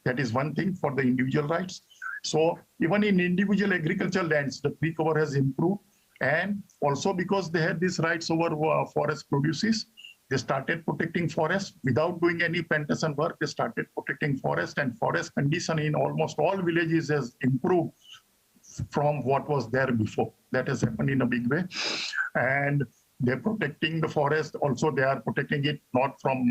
That is one thing for the individual rights. So even in individual agricultural lands, the tree cover has improved. And also because they had these rights over forest produces, they started protecting forests without doing any plantation work. They started protecting forest, and forest condition in almost all villages has improved from what was there before. That has happened in a big way. And they're protecting the forest. Also, they are protecting it not from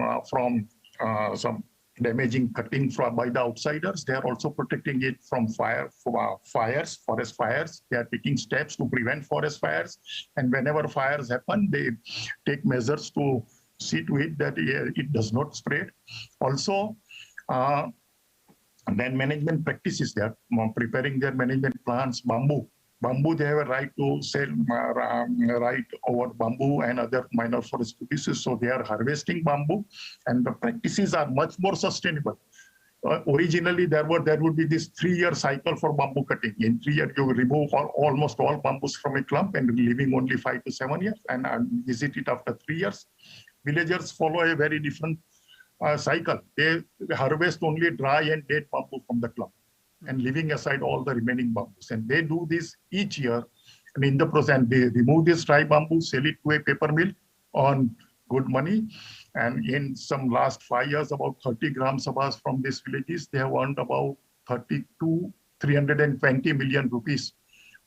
some damaging cutting by the outsiders. They are also protecting it from forest fires. They are taking steps to prevent forest fires. And whenever fires happen, they take measures to see to it that it does not spread. Also, then management practices, they are preparing their management plans. Bamboo, they have a right to sell, right over bamboo and other minor forest produces. So they are harvesting bamboo, and the practices are much more sustainable. Originally, there would be this 3-year cycle for bamboo cutting. In 3 years, you remove almost all bamboos from a clump and leaving only 5 to 7 years, and visit it after 3 years. Villagers follow a very different cycle. They harvest only dry and dead bamboo from the clump, and leaving aside all the remaining bamboos. And they do this each year. And in the process, they remove this dry bamboo, sell it to a paper mill on good money. And in some last 5 years, about 30 gram sabhas from these villages, they have earned about 30 to 320 million rupees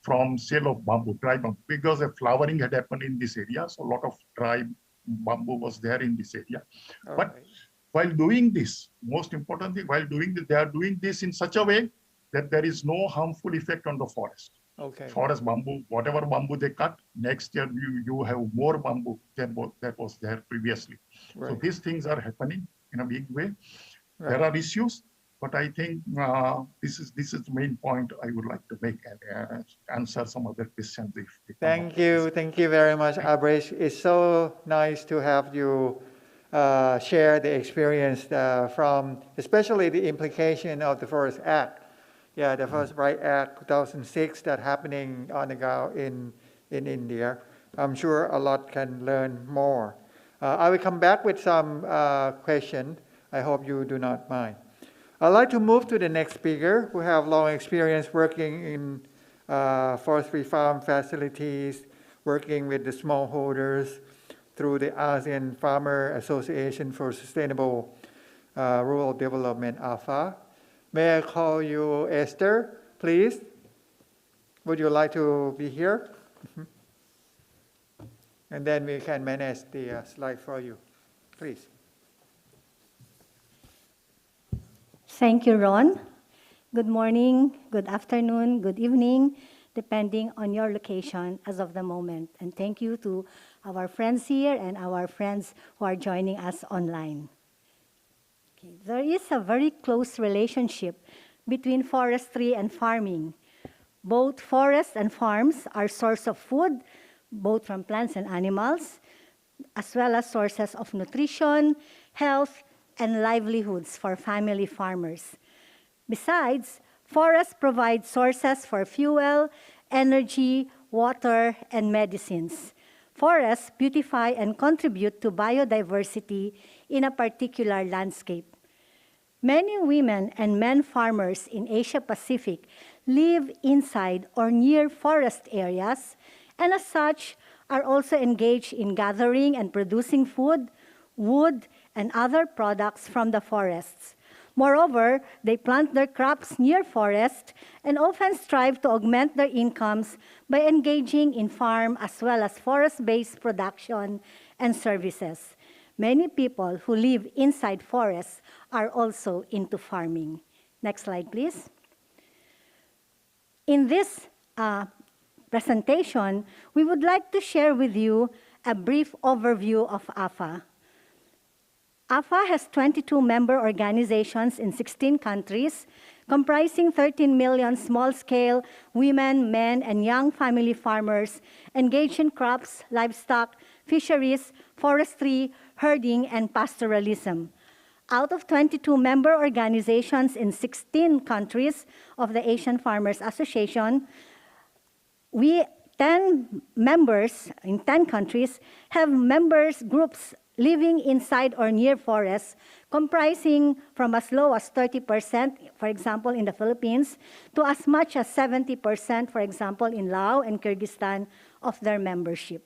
from sale of bamboo, dry bamboo, because a flowering had happened in this area. So a lot of dry bamboo was there in this area. All but right. while doing this, most importantly, while doing this, they are doing this in such a way that there is no harmful effect on the forest. Okay. Forest bamboo, whatever bamboo they cut, next year you have more bamboo than what that was there previously. Right. So these things are happening in a big way. Right. There are issues, but I think this is the main point I would like to make, and answer some other questions if they come up. Thank you very much, Abresh. It's so nice to have you share the experience from, especially the implication of the Forest Act. Yeah, the Forest Right Act 2006 that happening on the ground in India. I'm sure a lot can learn more. I will come back with some questions. I hope you do not mind. I'd like to move to the next speaker who have long experience working in forestry farm facilities, working with the smallholders through the ASEAN Farmer Association for Sustainable Rural Development, AFA. May I call you Esther, please? Would you like to be here? And then we can manage the slide for you. Please. Thank you, Ron. Good morning, good afternoon, good evening, depending on your location as of the moment. And thank you to our friends here and our friends who are joining us online. Okay. There is a very close relationship between forestry and farming. Both forests and farms are source of food, both from plants and animals, as well as sources of nutrition, health, and livelihoods for family farmers. Besides, forests provide sources for fuel, energy, water, and medicines. Forests beautify and contribute to biodiversity in a particular landscape. Many women and men farmers in Asia Pacific live inside or near forest areas, and as such are also engaged in gathering and producing food, wood, and other products from the forests. Moreover, they plant their crops near forests and often strive to augment their incomes by engaging in farm as well as forest-based production and services. Many people who live inside forests are also into farming. Next slide, please. In this presentation, we would like to share with you a brief overview of AFA. AFA has 22 member organizations in 16 countries, comprising 13 million small-scale women, men, and young family farmers engaged in crops, livestock, fisheries, forestry, herding, and pastoralism. Out of 22 member organizations in 16 countries of the Asian Farmers Association, 10 members in 10 countries have members groups living inside or near forests, comprising from as low as 30%, for example, in the Philippines, to as much as 70%, for example, in Laos and Kyrgyzstan, of their membership.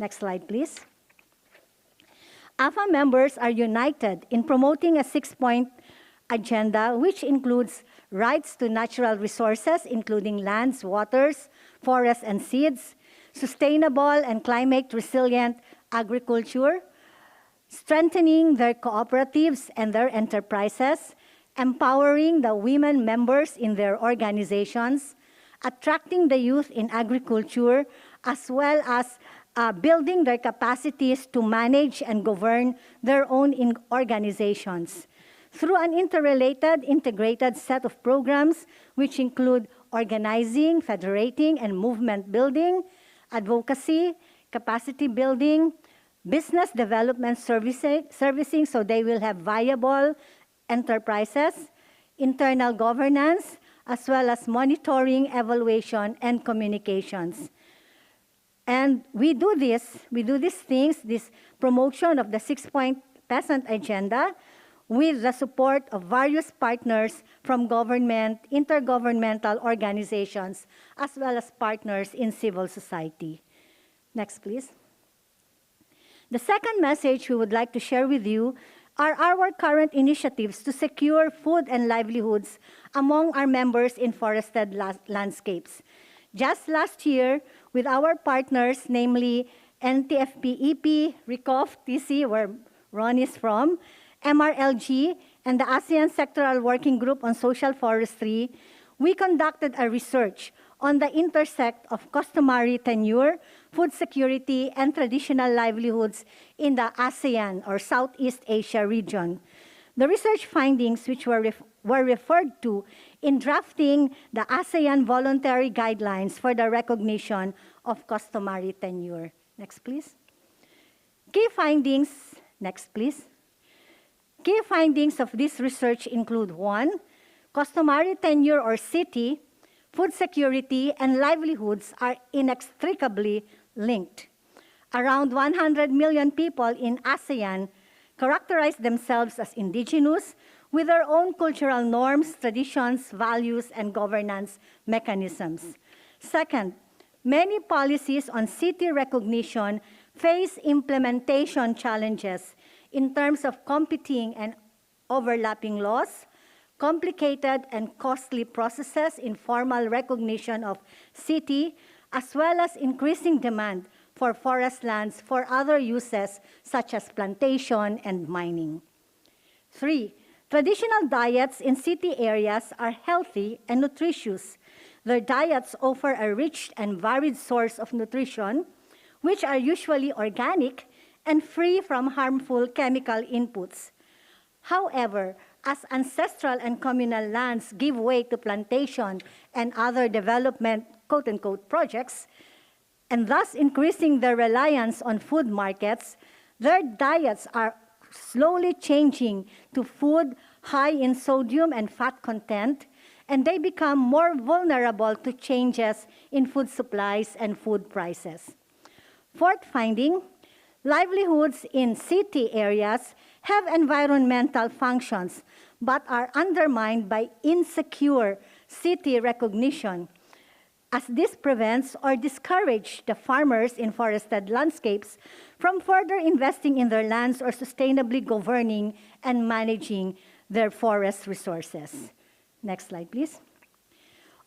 Next slide, please. AFA members are united in promoting a 6-point agenda, which includes rights to natural resources, including lands, waters, forests, and seeds, sustainable and climate-resilient agriculture, strengthening their cooperatives and their enterprises, empowering the women members in their organizations, attracting the youth in agriculture, as well as building their capacities to manage and govern their own organizations through an interrelated, integrated set of programs which include organizing, federating, and movement building, advocacy, capacity building, business development servicing, so they will have viable enterprises, internal governance, as well as monitoring, evaluation, and communications. And we do these things, this promotion of the 6-point peasant agenda, with the support of various partners from government, intergovernmental organizations, as well as partners in civil society. Next, please. The second message we would like to share with you are our current initiatives to secure food and livelihoods among our members in forested landscapes. Just last year, with our partners, namely NTFP-EP, RECOF, TC, where Ron is from, MRLG, and the ASEAN Sectoral Working Group on Social Forestry, we conducted a research on the intersect of customary tenure, food security, and traditional livelihoods in the ASEAN, or Southeast Asia region. The research findings, which were referred to in drafting the ASEAN voluntary guidelines for the recognition of customary tenure. Next, please. Key findings, next, please. Key findings of this research include: 1, customary tenure or city, food security, and livelihoods are inextricably linked. Around 100 million people in ASEAN characterize themselves as indigenous, with their own cultural norms, traditions, values, and governance mechanisms. Second, many policies on city recognition face implementation challenges in terms of competing and overlapping laws, complicated and costly processes in formal recognition of city, as well as increasing demand for forest lands for other uses such as plantation and mining. 3, traditional diets in city areas are healthy and nutritious. Their diets offer a rich and varied source of nutrition, which are usually organic and free from harmful chemical inputs. However, as ancestral and communal lands give way to plantation and other development, quote-unquote, projects, and thus increasing their reliance on food markets, their diets are slowly changing to food high in sodium and fat content, and they become more vulnerable to changes in food supplies and food prices. Fourth finding, livelihoods in city areas have environmental functions but are undermined by insecure city recognition, as this prevents or discourages the farmers in forested landscapes from further investing in their lands or sustainably governing and managing their forest resources. Next slide, please.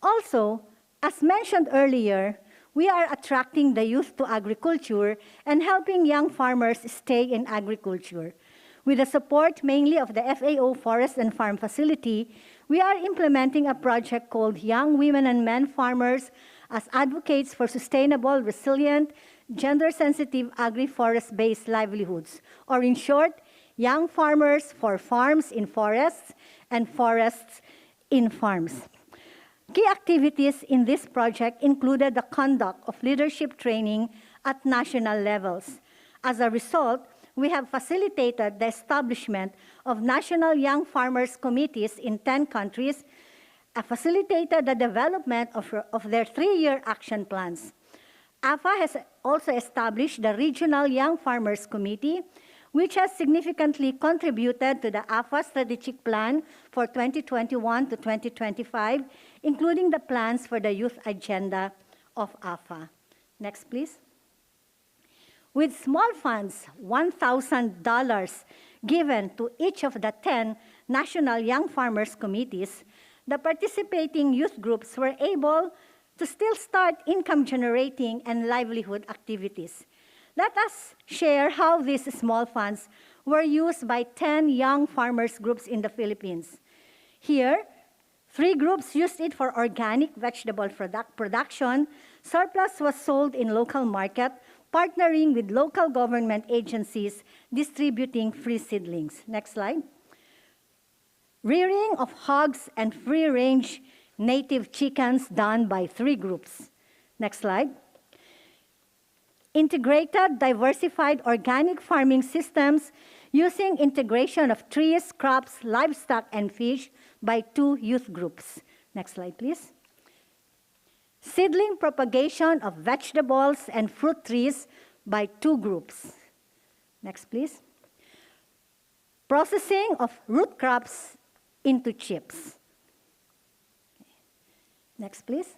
Also, as mentioned earlier, we are attracting the youth to agriculture and helping young farmers stay in agriculture. With the support mainly of the FAO Forest and Farm Facility, we are implementing a project called Young Women and Men Farmers as Advocates for Sustainable, Resilient, Gender-Sensitive Agri-Forest-Based Livelihoods, or in short, Young Farmers for Farms in Forests and Forests in Farms. Key activities in this project included the conduct of leadership training at national levels. As a result, we have facilitated the establishment of national young farmers committees in 10 countries, facilitated the development of their 3-year action plans. AFA has also established the Regional Young Farmers Committee, which has significantly contributed to the AFA strategic plan for 2021 to 2025, including the plans for the youth agenda of AFA. Next, please. With small funds, $1,000 given to each of the 10 national young farmers committees, the participating youth groups were able to still start income-generating and livelihood activities. Let us share how these small funds were used by 10 young farmers groups in the Philippines. Here, 3 groups used it for organic vegetable production. Surplus was sold in local market, partnering with local government agencies distributing free seedlings. Next slide. Rearing of hogs and free-range native chickens done by 3 groups. Next slide. Integrated, diversified organic farming systems using integration of trees, crops, livestock, and fish by 2 youth groups. Next slide, please. Seedling propagation of vegetables and fruit trees by 2 groups. Next, please. Processing of root crops into chips. Next, please.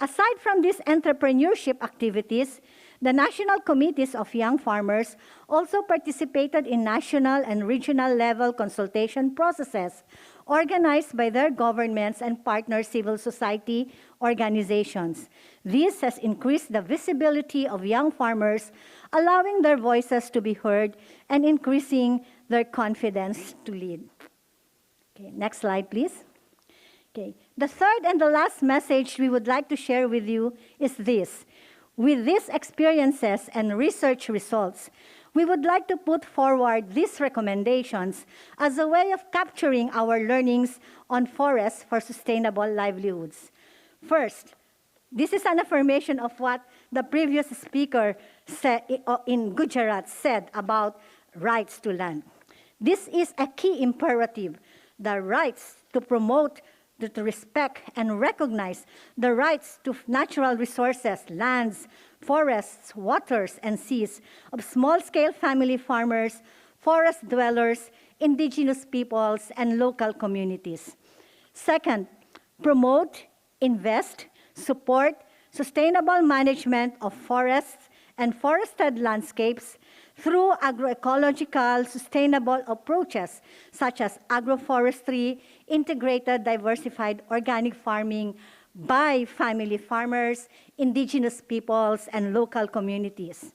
Aside from these entrepreneurship activities, the national committees of young farmers also participated in national and regional level consultation processes organized by their governments and partner civil society organizations. This has increased the visibility of young farmers, allowing their voices to be heard and increasing their confidence to lead. Okay, next slide, please. Okay. The third and the last message we would like to share with you is this. With these experiences and research results, we would like to put forward these recommendations as a way of capturing our learnings on forests for sustainable livelihoods. First, this is an affirmation of what the previous speaker said in Gujarat said about rights to land. This is a key imperative, the rights to promote, to respect and recognize the rights to natural resources, lands, forests, waters, and seas of small-scale family farmers, forest dwellers, indigenous peoples, and local communities. Second, promote, invest, support sustainable management of forests and forested landscapes through agroecological sustainable approaches such as agroforestry, integrated diversified organic farming by family farmers, indigenous peoples, and local communities.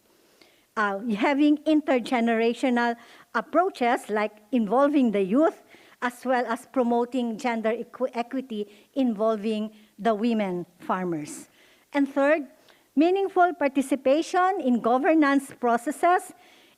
Having intergenerational approaches like involving the youth as well as promoting gender equity involving the women farmers. And third, meaningful participation in governance processes,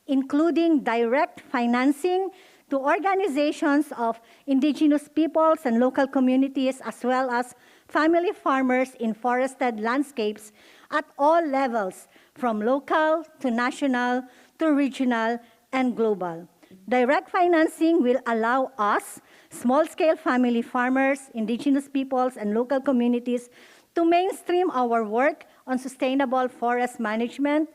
including direct financing to organizations of indigenous peoples and local communities, as well as family farmers in forested landscapes at all levels, from local to national to regional and global. Direct financing will allow us, small-scale family farmers, indigenous peoples, and local communities to mainstream our work on sustainable forest management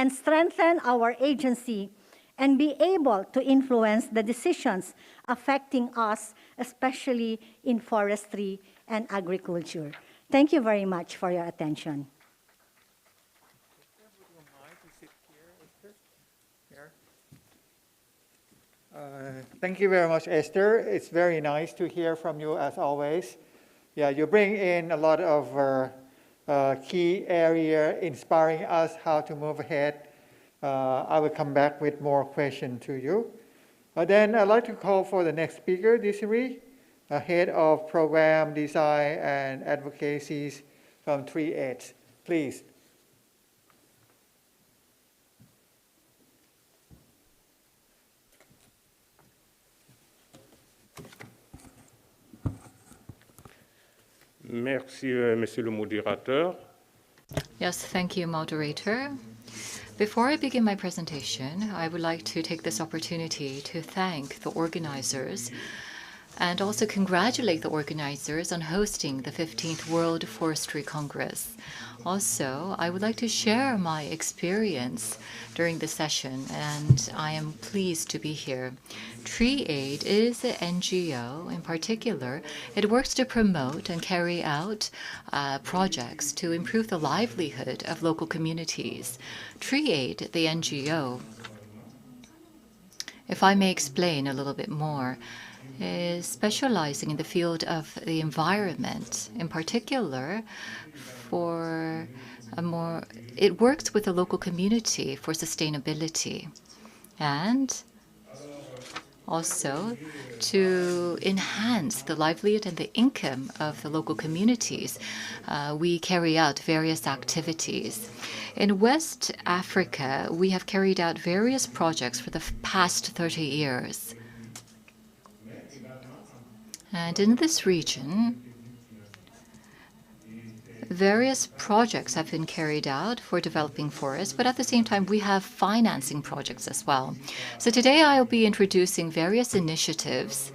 and strengthen our agency and be able to influence the decisions affecting us, especially in forestry and agriculture. Thank you very much for your attention. Thank you very much, Esther. It's very nice to hear from you as always. Yeah, you bring in a lot of key area inspiring us how to move ahead. I will come back with more questions to you. Then I'd like to call for the next speaker, Desiree, Head of Program Design and Advocacies from 3H. Please. Merci, Monsieur le Modérateur. Yes, thank you, moderator. Before I begin my presentation, I would like to take this opportunity to thank the organizers and also congratulate the organizers on hosting the 15th World Forestry Congress. Also, I would like to share my experience during the session, and I am pleased to be here. Tree Aid is an NGO. In particular, it works to promote and carry out projects to improve the livelihood of local communities. Tree Aid, the NGO, if I may explain a little bit more, is specializing in the field of the environment. In particular, it works with the local community for sustainability and also to enhance the livelihood and the income of the local communities. We carry out various activities. In West Africa, we have carried out various projects for the past 30 years. And in this region, various projects have been carried out for developing forests, but at the same time, we have financing projects as well. So today I'll be introducing various initiatives.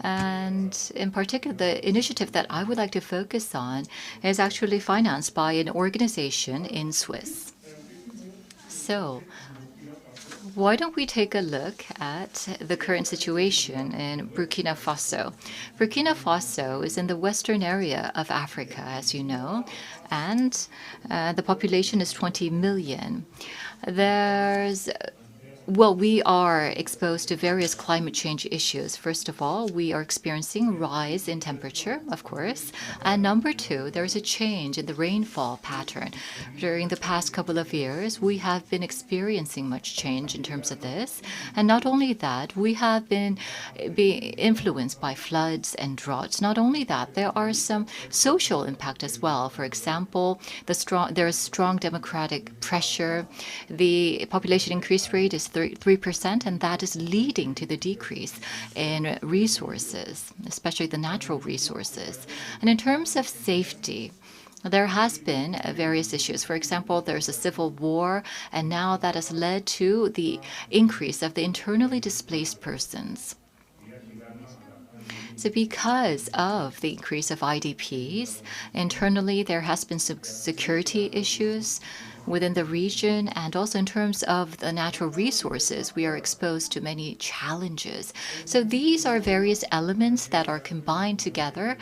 And in particular, the initiative that I would like to focus on is actually financed by an organization in Swiss. So why don't we take a look at the current situation in Burkina Faso? Burkina Faso is in the western area of Africa, as you know, and the population is 20 million. We are exposed to various climate change issues. First of all, we are experiencing rise in temperature, of course. And number two, there is a change in the rainfall pattern. During the past couple of years, we have been experiencing much change in terms of this. And not only that, we have been influenced by floods and droughts. Not only that, there are some social impact as well. For example, there is strong democratic pressure. The population increase rate is 3%, and that is leading to the decrease in resources, especially the natural resources. And in terms of safety, there has been various issues. For example, there's a civil war, and now that has led to the increase of the internally displaced persons. So because of the increase of IDPs, internally there has been some security issues within the region, and also in terms of the natural resources, we are exposed to many challenges. So these are various elements that are combined together,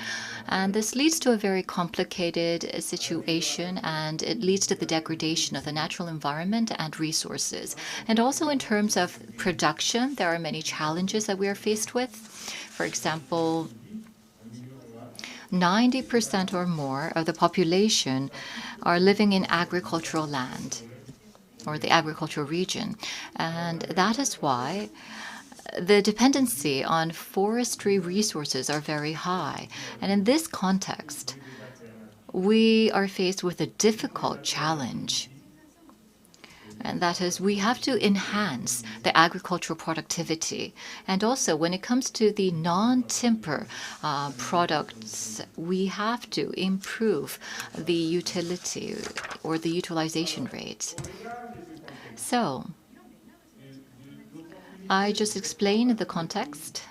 and this leads to a very complicated situation, and it leads to the degradation of the natural environment and resources. And also in terms of production, there are many challenges that we are faced with. For example, 90% or more of the population are living in agricultural land or the agricultural region. And that is why the dependency on forestry resources are very high. And in this context, we are faced with a difficult challenge. And that is, we have to enhance the agricultural productivity. And also, when it comes to the non-timber products, we have to improve the utility or the utilization rate. So, I just explained the context.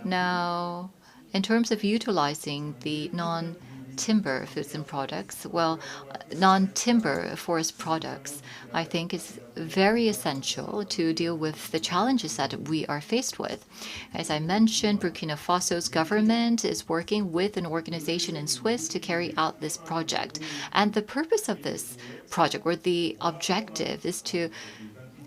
Now, in terms of utilizing the non-timber non-timber foods and products, well, non-timber forest products, I think is very essential to deal with the challenges that we are faced with. As I mentioned, Burkina Faso's government is working with an organization in Swiss to carry out this project. And the purpose of this project, or the objective, is to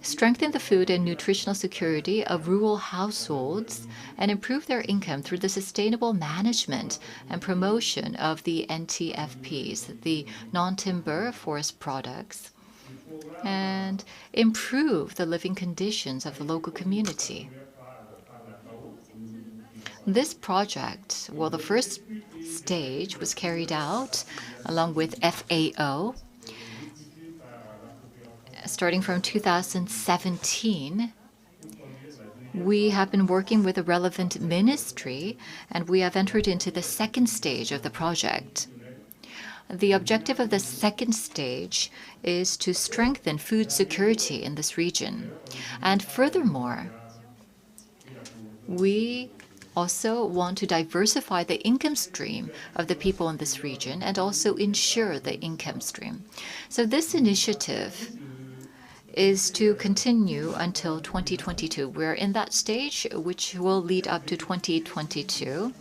strengthen the food and nutritional security of rural households and improve their income through the sustainable management and promotion of the NTFPs, the non-timber forest products, and improve the living conditions of the local community. This project, well, the first stage was carried out along with FAO, starting from 2017. We have been working with the relevant ministry, and we have entered into the second stage of the project. The objective of the second stage is to strengthen food security in this region. And furthermore, we also want to diversify the income stream of the people in this region and also ensure the income stream. So this initiative is to continue until 2022. We're in that stage, which will lead up to 2022.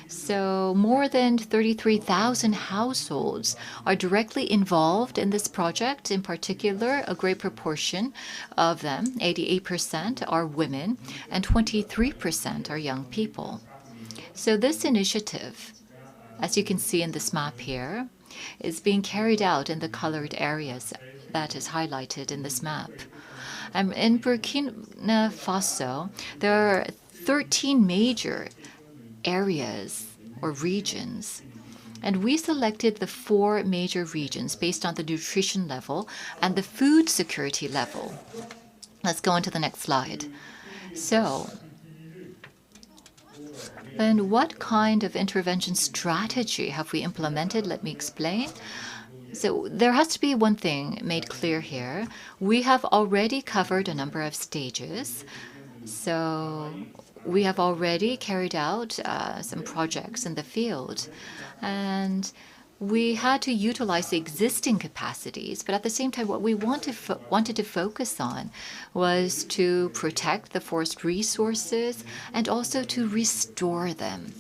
So more than 33,000 households are directly involved in this project. In particular, a great proportion of them, 88%, are women and 23% are young people. So this initiative, as you can see in this map here, is being carried out in the colored areas that is highlighted in this map. In Burkina Faso, there are 13 major areas or regions, and we selected the 4 major regions based on the nutrition level and the food security level. Let's go on to the next slide. So, then what kind of intervention strategy have we implemented? Let me explain. So there has to be one thing made clear here. We have already covered a number of stages. So we have already carried out some projects in the field. And we had to utilize the existing capacities, but at the same time, what we wanted to focus on was to protect the forest resources and also to restore them.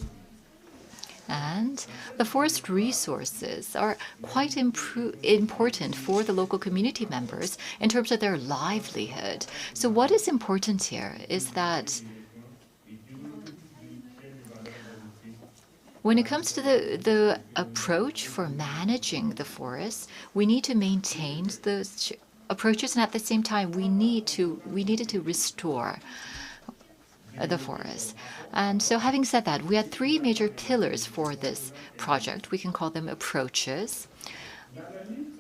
And the forest resources are quite important for the local community members in terms of their livelihood. So what is important here is that when it comes to the approach for managing the forest, we need to maintain those approaches, and at the same time, we needed to restore the forest. And so having said that, we had 3 major pillars for this project. We can call them approaches.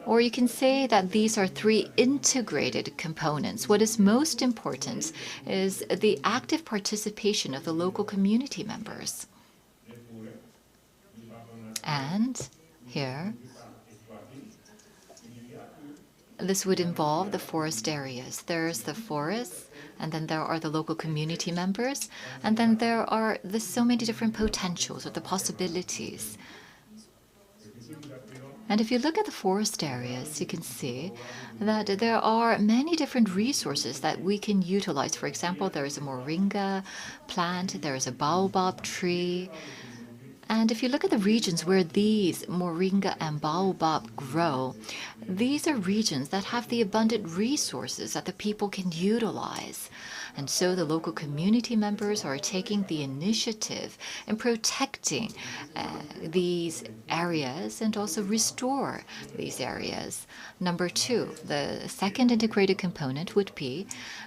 Or you can say that these are 3 integrated components. What is most important is the active participation of the local community members. And here, this would involve the forest areas. There's the forests, and then there are the local community members, and then there are so many different potentials or the possibilities. And if you look at the forest areas, you can see that there are many different resources that we can utilize. For example, there is a moringa plant, there is a baobab tree. And if you look at the regions where these moringa and baobab grow, these are regions that have the abundant resources that the people can utilize. And so the local community members are taking the initiative in protecting these areas and also restore these areas. Number 2, the second integrated component would be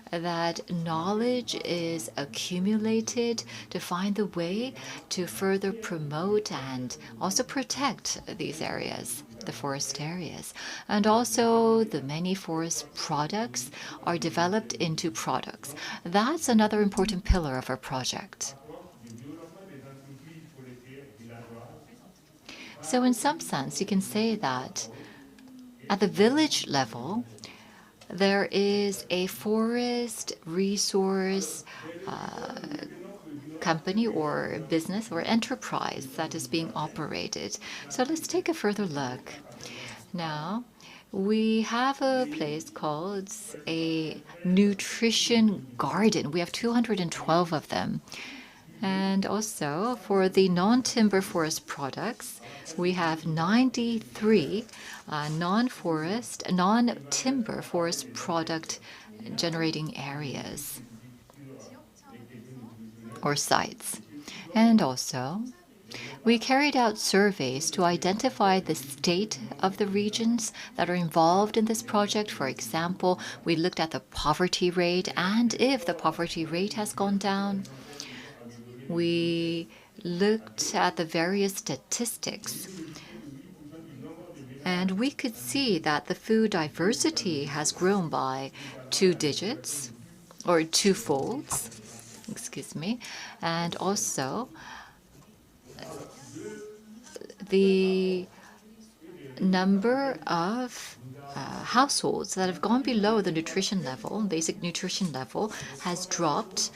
that knowledge is accumulated to find the way to further promote and also protect these areas, the forest areas. And also the many forest products are developed into products. That's another important pillar of our project. So in some sense, you can say that at the village level, there is a forest resource company or business or enterprise that is being operated. So let's take a further look. Now, we have a place called a nutrition garden. We have 212 of them. And also for the non-timber forest products, we have 93 non-timber forest product generating areas or sites. And also, we carried out surveys to identify the state of the regions that are involved in this project. For example, we looked at the poverty rate, and if the poverty rate has gone down, we looked at the various statistics. And we could see that the food diversity has grown by 2 digits, or 2 folds, and also the number of households that have gone below the nutrition level, basic nutrition level, has dropped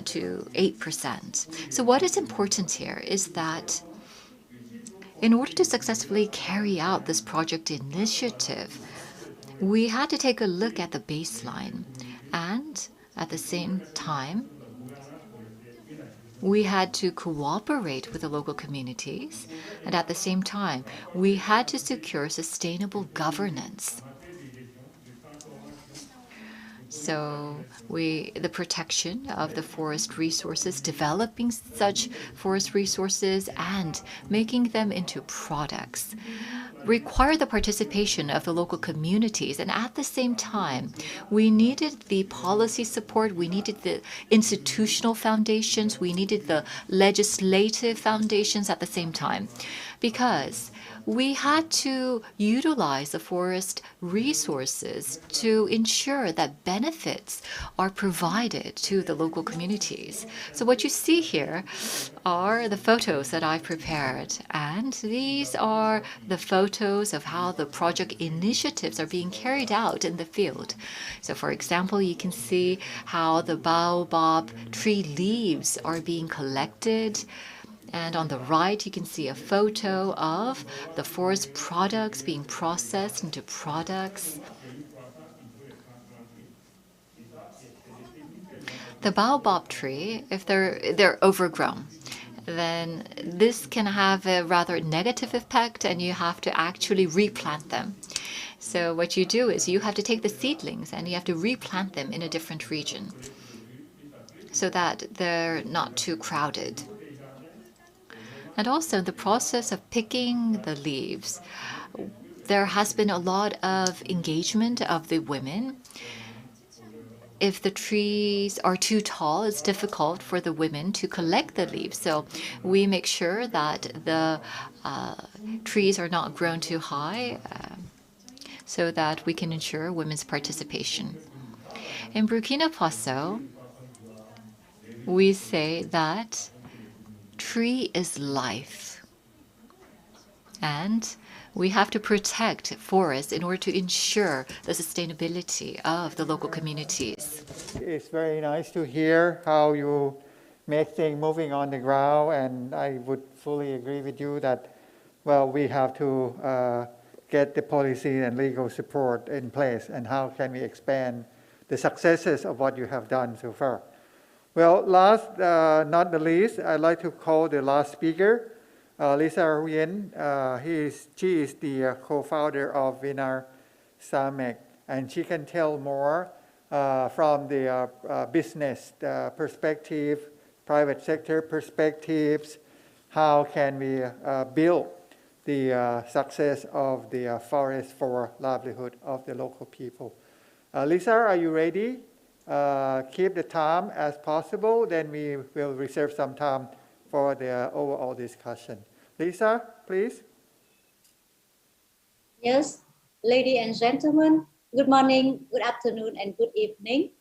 to 8%. So what is important here is that in order to successfully carry out this project initiative, we had to take a look at the baseline, and at the same time, we had to cooperate with the local communities, and at the same time, we had to secure sustainable governance. So the protection of the forest resources, developing such forest resources and making them into products require the participation of the local communities. And at the same time, we needed the policy support, we needed the institutional foundations, we needed the legislative foundations at the same time, because we had to utilize the forest resources to ensure that benefits are provided to the local communities. So what you see here are the photos that I've prepared, and these are the photos of how the project initiatives are being carried out in the field. So for example, you can see how the baobab tree leaves are being collected. And on the right, you can see a photo of the forest products being processed into products. The baobab tree, if they're overgrown, then this can have a rather negative effect, and you have to actually replant them. So what you do is you have to take the seedlings and you have to replant them in a different region so that they're not too crowded. And also the process of picking the leaves, there has been a lot of engagement of the women. If the trees are too tall, it's difficult for the women to collect the leaves. So we make sure that the trees are not grown too high so that we can ensure women's participation. In Burkina Faso, we say that tree is life, and we have to protect forests in order to ensure the sustainability of the local communities. It's very nice to hear how you make things moving on the ground, and I would fully agree with you that, well, we have to get the policy and legal support in place, and how can we expand the successes of what you have done so far. Well, last not the least, I'd like to call the last speaker, Lisa Nguyen. She is the co-founder of Vinar Samek, and she can tell more from the business perspective, private sector perspectives, how can we build the success of the forest for livelihood of the local people. Lisa, are you ready? Keep the time as possible, then we will reserve some time for the overall discussion. Lisa, please. Yes, ladies and gentlemen, good morning, good afternoon, and good evening.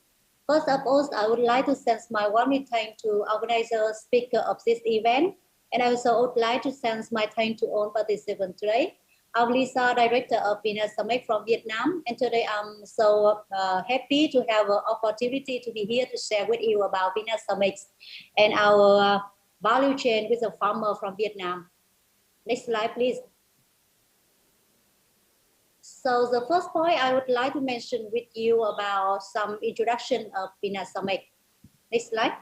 First of all, I would like to send my warm thanks to organizer, speaker of this event, and I also would like to send my thanks to all participants today. I'm Lisa, Director of Vineyard Summit from Vietnam, and today I'm so happy to have an opportunity to be here to share with you about Vineyard Summit and our value chain with a farmer from Vietnam. Next slide, please. So the first point I would like to mention with you about some introduction of Vineyard Summit. Next slide.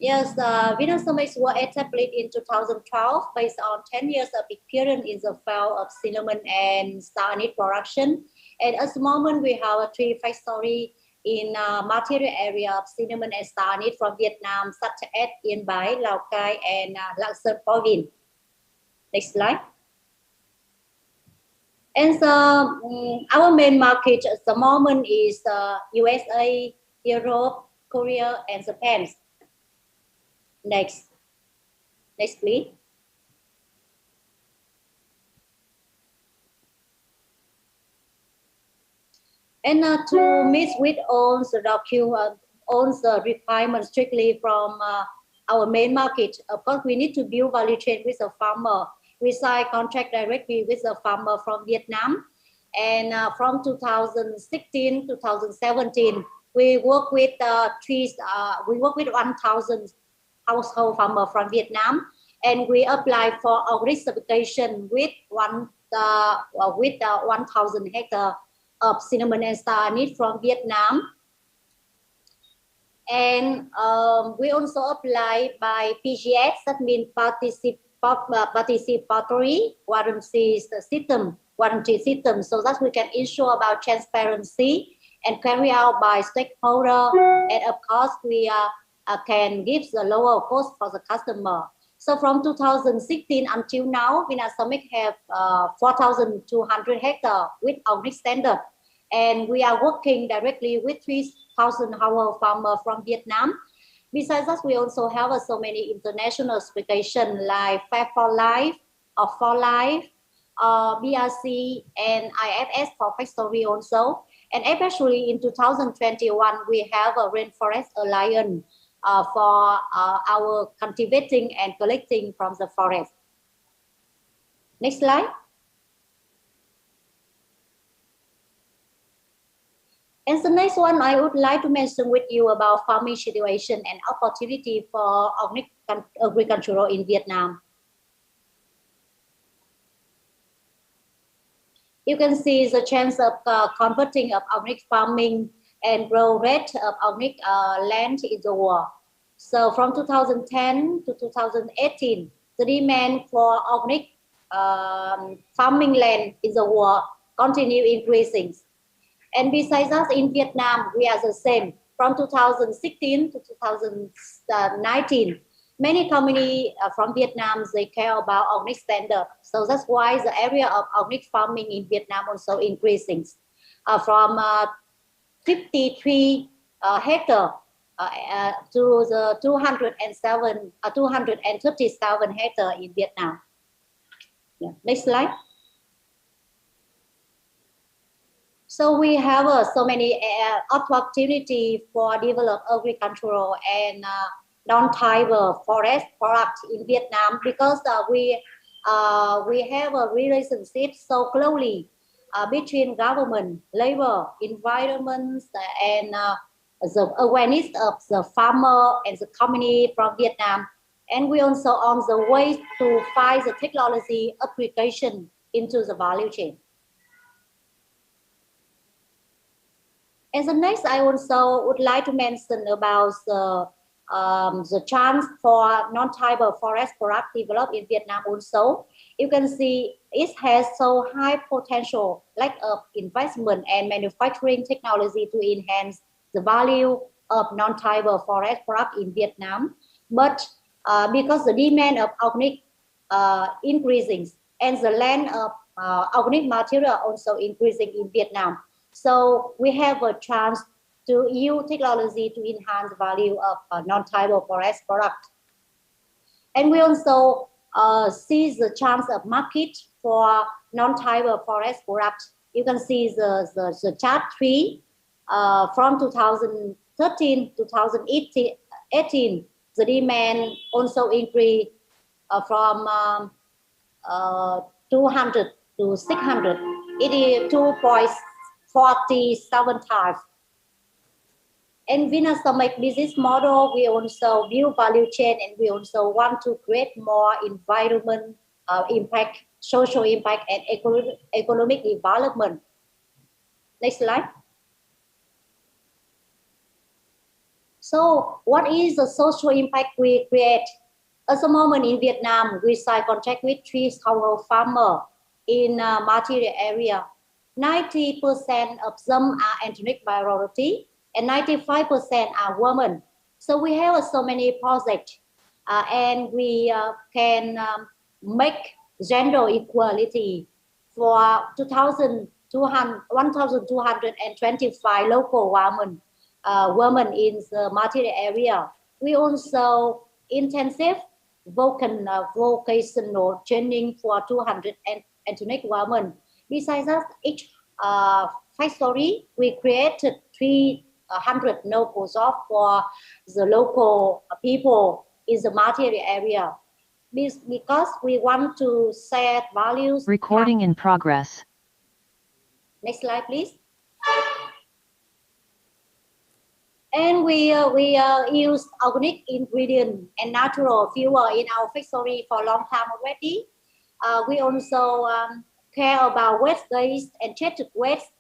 Yes, Vineyard Summits were established in 2012 based on 10 years of experience in the field of cinnamon and star anise production. And at the moment, we have 3 factories in material area of cinnamon and star anise from Vietnam, such as Yên Bái, Lào Cai, and Lạng Sơn province. Next slide. And so our main market at the moment is USA, Europe, Korea, and Japan. Next please. And to meet with all the requirements strictly from our main market, of course, we need to build value chain with a farmer. We sign contract directly with a farmer from Vietnam. And from 2016 to 2017, we work with 1,000 household farmer from Vietnam, and we apply for organic certification with 1,000 hectares of cinnamon and star anise from Vietnam. And we also apply by PGS, that means participatory warranty system, so that we can ensure about transparency and carry out by stakeholder, and of course we can give the lower cost for the customer. So from 2016 until now, Vineyard Summit have 4,200 hectares with organic standard, and we are working directly with 3,000 household farmers from Vietnam. Besides that, we also have so many international certifications like Fair for Life, or For Life, BRC, and IFS for factory also. And especially in 2021, we have a Rainforest Alliance for our cultivating and collecting from the forest. Next slide. And the next one, I would like to mention with you about farming situation and opportunity for organic agriculture in Vietnam. You can see the chance of converting of organic farming and growth rate of organic land in the world. So from 2010 to 2018, the demand for organic farming land in the world continue increasing. And besides that, in Vietnam, we are the same. From 2016 to 2019, many companies from Vietnam, they care about organic standard. So that's why the area of organic farming in Vietnam also increasing from 53 hectares to the 237 hectares in Vietnam. Yeah. Next slide. So we have so many opportunity for develop agricultural and non-timber forest products in Vietnam, because we have a relationship so closely between government, labor, environment, and the awareness of the farmer and the company from Vietnam. And we also on the way to find the technology application into the value chain. And the next, I also would like to mention about the chance for non-timber forest product developed in Vietnam also. You can see it has so high potential lack of investment and manufacturing technology to enhance the value of non-timber forest product in Vietnam. But because the demand of organic increasing and the land of organic material also increasing in Vietnam, so we have a chance to use technology to enhance the value of non-timber forest product. And we also see the chance of market for non-timber forest product. You can see the chart 3 from 2013 to 2018, the demand also increased from 200 to 600. It is 2.47 times. And Vinasomic business model, we also view value chain, and we also want to create more environment impact, social impact, and economic development. Next slide. So what is the social impact we create? At the moment in Vietnam, we sign contract with 3,000 farmers in material area. 90% of them are ethnic minority, and 95% are women. So we have so many projects, and we can make gender equality for 1,225 local women in the material area. We also intensive vocational training for 200 ethnic women. Besides that, each factory, we created 300 local jobs for the local people in the material area. Because we want to set values. Recording in progress. Next slide, please. And we use organic ingredient and natural fuel in our factory for a long time already. We also care about waste and treated waste.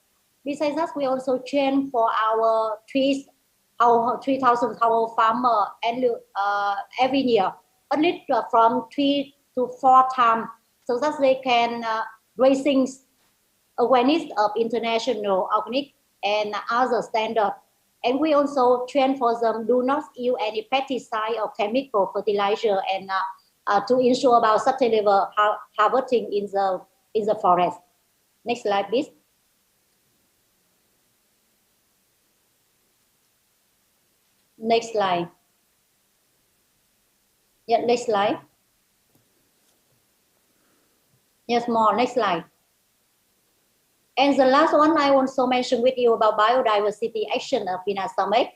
Besides that, we also train for our 3,000 farmers and every year, at least from 3 to 4 times, so that they can raising awareness of international organic and other standards. And we also train for them do not use any pesticide or chemical fertilizer, and to ensure about sustainable harvesting in the forest. Next slide, please. Next slide. Yeah, next slide. Yes, more. Next slide. And the last one I also mention with you about biodiversity action of Vinasomic.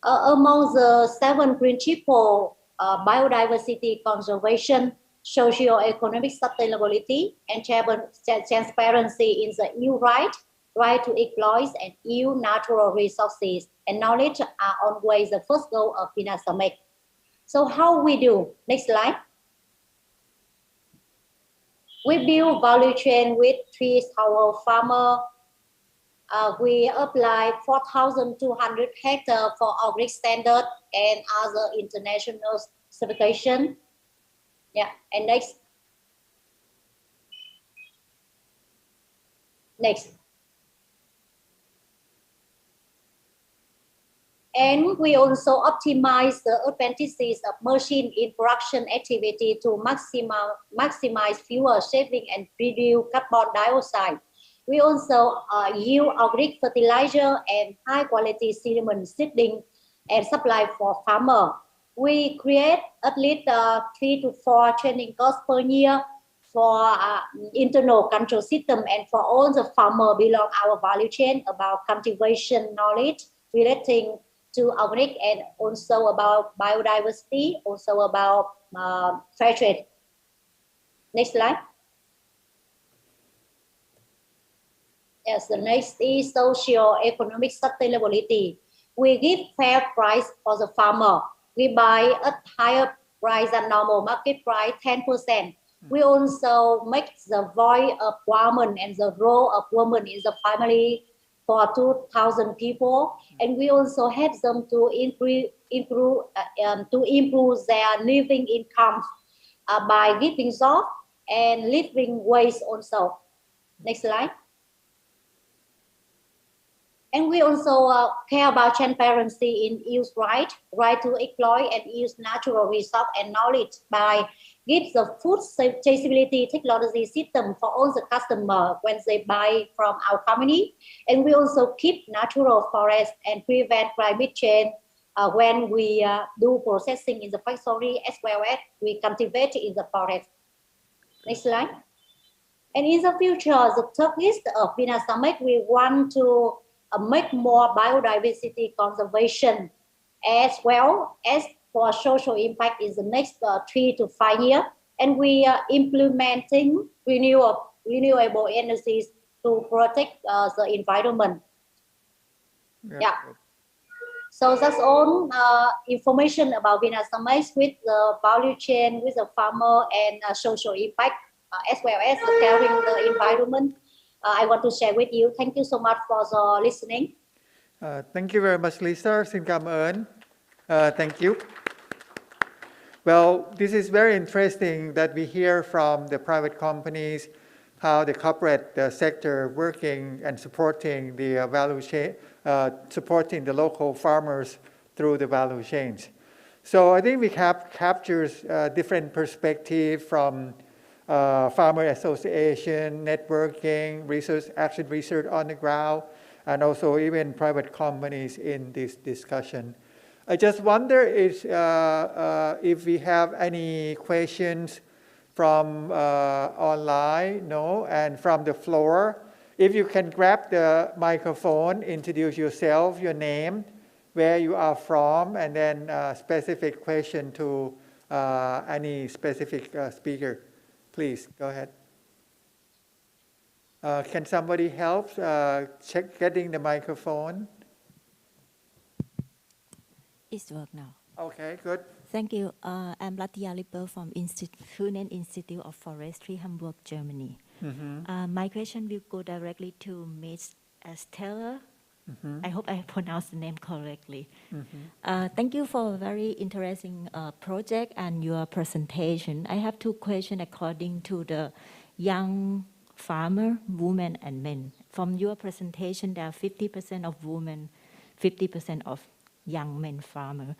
Among the 7 principles, biodiversity conservation, socio-economic sustainability, and transparency in the EU right to exploit and use natural resources and knowledge are always the first goal of Vinasomic. So how we do? Next slide. We build value chain with 3,000 farmers. We apply 4,200 hectares for organic standard and other international certification. Yeah, and next. And we also optimize the advantages of machine in production activity to maximize fuel saving and reduce carbon dioxide. We also use organic fertilizer and high quality sediment seedling and supply for farmer. We create at least 3 to 4 training courses per year for internal control system and for all the farmer belong our value chain about cultivation knowledge relating to organic and also about biodiversity, also about fair trade. Next slide. Yes, the next is socio-economic sustainability. We give fair price for the farmer. We buy at higher price than normal market price, 10%. We also make the voice of women and the role of women in the family for 2,000 people, and we also help them to improve their living income by giving jobs and living wage also. Next slide. And we also care about transparency in use right to exploit and use natural resource and knowledge by give the food traceability technology system for all the customers when they buy from our company. And we also keep natural forest and prevent climate change when we do processing in the factory as well as we cultivate in the forest. Next slide. And in the future, the third list of Vinasomic, we want to make more biodiversity conservation as well as for social impact in the next 3 to 5 years. And we are implementing renewable energies to protect the environment. Yeah. So that's all information about Vietnamese with the value chain, with the farmer and social impact, as well as caring the environment. I want to share with you. Thank you so much for the listening. Thank you very much, Lisa. Xin cảm ơn. Thank you. Well, this is very interesting that we hear from the private companies how the corporate sector working and supporting the value chain, supporting the local farmers through the value chains. So I think we captures different perspective from farmer association, networking, action research on the ground, and also even private companies in this discussion. I just wonder if we have any questions from online, no, and from the floor. If you can grab the microphone, introduce yourself, your name, where you are from, and then specific question to any specific speaker. Please, go ahead. Can somebody help check getting the microphone? It's work now. Okay, good. Thank you. I'm Latia Lipper from Hunen Institute of Forestry, Hamburg, Germany. My question will go directly to Ms. Estella. I hope I pronounced the name correctly. Thank you for a very interesting project and your presentation. I have two questions according to the young farmer, women and men. From your presentation, there are 50% of women, 50% of young men farmer.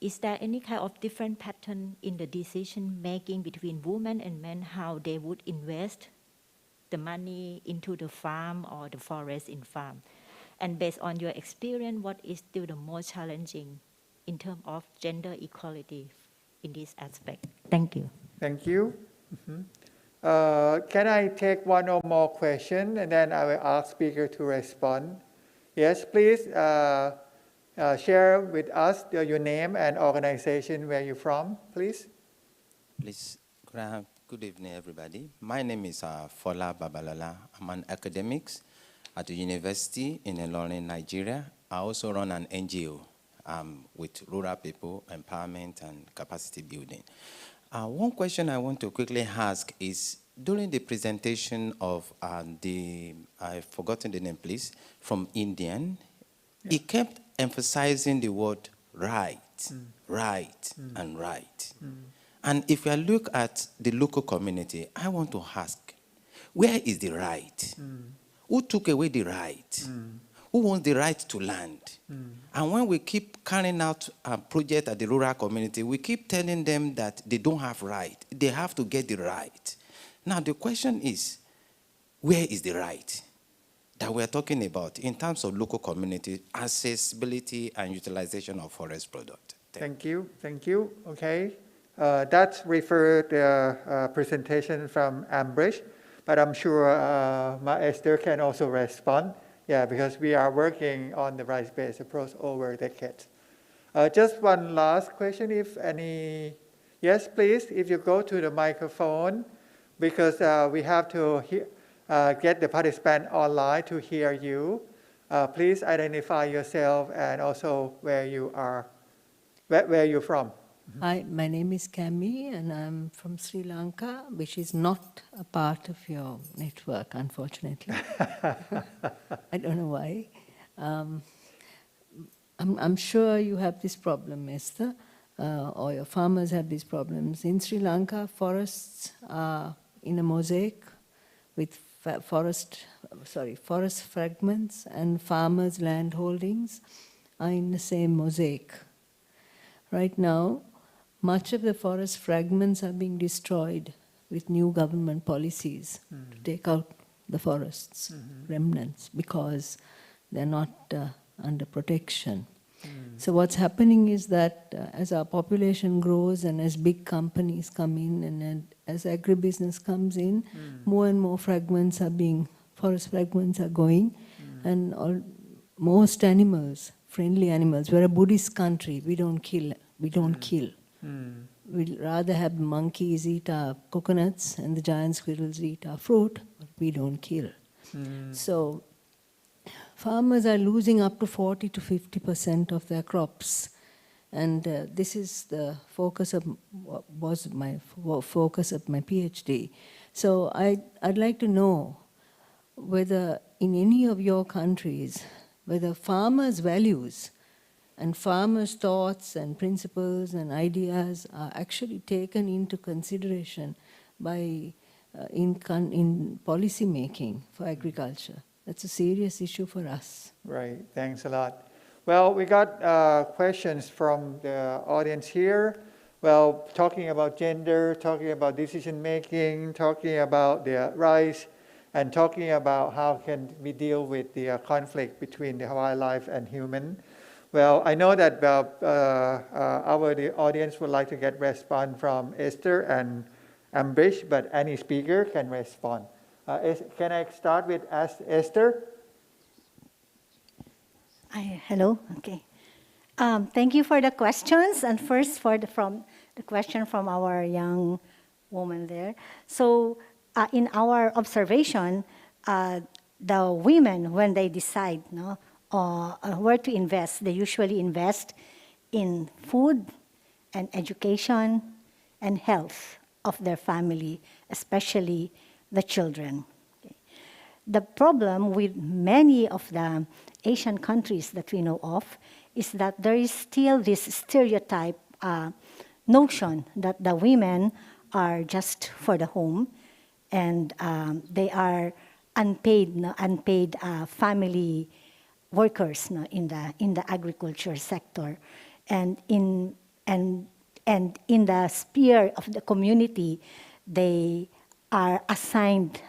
Is there any kind of different pattern in the decision making between women and men, how they would invest the money into the farm or the forest in farm? And based on your experience, what is still the most challenging in terms of gender equality in this aspect? Thank you. Thank you. Can I take one or more question and then I will ask speaker to respond? Yes, please share with us your name and organization where you're from, please. Please, good evening, everybody. My name is Fola Babalala. I'm an academic at the university in Ilorin, Nigeria. I also run an NGO with rural people, empowerment and capacity building. One question I want to quickly ask is, during the presentation of I've forgotten the name, please, from Indian, he kept emphasizing the word right, right, and right. And if you look at the local community, I want to ask, where is the right? Who took away the right? Who wants the right to land? And when we keep carrying out a project at the rural community, we keep telling them that they don't have right. They have to get the right. Now, the question is, where is the right that we're talking about in terms of local community accessibility and utilization of forest product? Thank you. Thank you. Okay. That's referred the presentation from Ambridge, but I'm sure Ma Esther can also respond. Yeah, because we are working on the rights-based approach over decades. Just one last question, if any. Yes, please, if you go to the microphone, because we have to get the participant online to hear you. Please identify yourself and also where you are, where you're from. Hi, my name is Cami and I'm from Sri Lanka, which is not a part of your network, unfortunately. I don't know why. I'm sure you have this problem, Esther, or your farmers have these problems. In Sri Lanka, forests are in a mosaic with forest fragments, and farmers' land holdings are in the same mosaic. Right now, much of the forest fragments are being destroyed with new government policies to take out the forests, remnants, because they're not under protection. So what's happening is that as our population grows and as big companies come in and as agribusiness comes in, more and more fragments are forest fragments are going, and most animals, friendly animals. We're a Buddhist country. We don't kill. We don't kill. We'd rather have monkeys eat our coconuts and the giant squirrels eat our fruit, but we don't kill. So farmers are losing up to 40 to 50% of their crops. And this is the focus of was my focus of my PhD. So I'd like to know whether in any of your countries, whether farmers' values and farmers' thoughts and principles and ideas are actually taken into consideration by in policy making for agriculture. That's a serious issue for us. Right, thanks a lot. Well, we got questions from the audience here. Well, talking about gender, talking about decision making, talking about the rice, and talking about how can we deal with the conflict between the wildlife and human. Well, I know that the audience would like to get response from Esther and Ambrish, but any speaker can respond. Can I start with Esther? Hello. Okay. Thank you for the questions, and first from the question from our young woman there. So, in our observation, the women, when they decide where to invest, they usually invest in food and education and health of their family, especially the children. Okay. The problem with many of the Asian countries that we know of is that there is still this stereotype notion that the women are just for the home, and they are unpaid family workers in the agriculture sector, and in the sphere of the community, they are assigned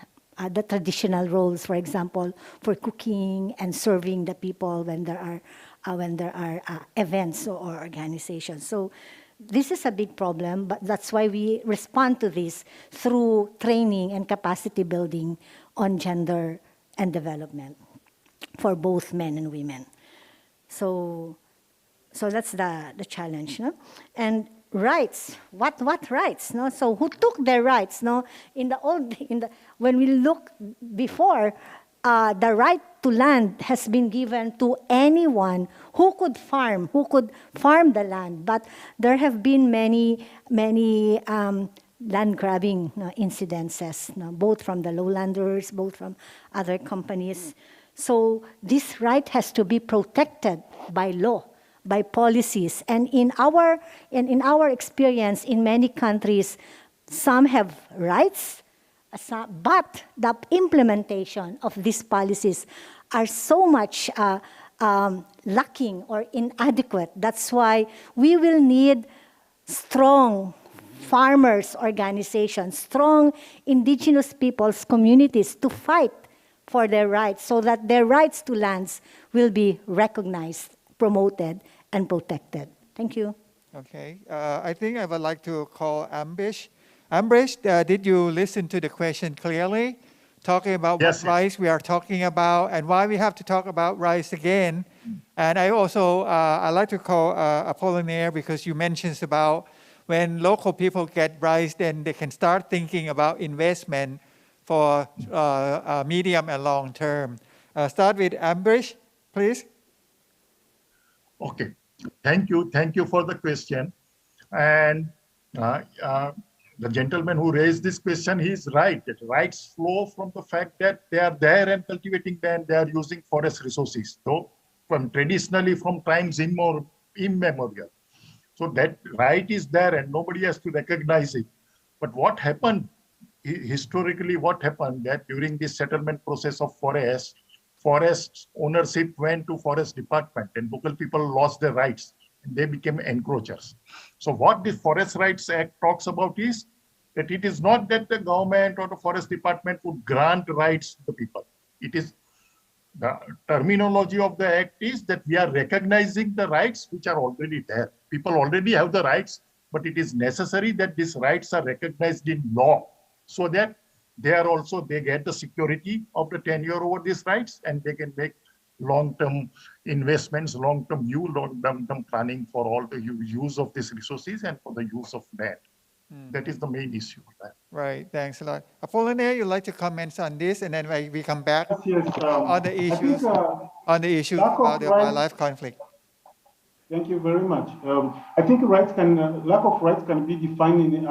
the traditional roles, for example, for cooking and serving the people when there are events or organizations. So this is a big problem, but that's why we respond to this through training and capacity building on gender and development for both men and women. So that's the challenge, no? And rights, what rights, no? So who took their rights, no? When we look before, the right to land has been given to anyone who could farm the land. But there have been many land grabbing incidences, both from the lowlanders, both from other companies. So this right has to be protected by law, by policies. And in our experience in many countries, some have rights, but the implementation of these policies are so much lacking or inadequate. That's why we will need strong farmers' organizations, strong indigenous peoples' communities to fight for their rights so that their rights to lands will be recognized, promoted, and protected. Thank you. Okay. I think I would like to call Ambrish. Ambrish, did you listen to the question clearly? Talking about what rice we are talking about and why we have to talk about rice again. And I also, I like to call Apollinaire because you mentioned about when local people get rice, then they can start thinking about investment for medium and long term. Start with Ambrish, please. Okay, thank you for the question. And the gentleman who raised this question, he's right. That rights flow from the fact that they are there and cultivating land, they are using forest resources. So traditionally from times immemorial. So that right is there and nobody has to recognize it. But what happened, historically what happened that during this settlement process of forest ownership went to forest department and local people lost their rights and they became encroachers. So what the Forest Rights Act talks about is that it is not that the government or the forest department would grant rights to the people. It is the terminology of the act is that we are recognizing the rights which are already there. People already have the rights, but it is necessary that these rights are recognized in law so that they get the security of the tenure over these rights and they can make long-term investments, long-term view, long-term planning for all the use of these resources and for the use of land. That is the main issue. Right, thanks a lot. Apollinaire, you'd like to comment on this, and then we come back Yes, on the issues, lack of about the rights- wildlife conflict. Thank you very much. I think lack of rights can be defined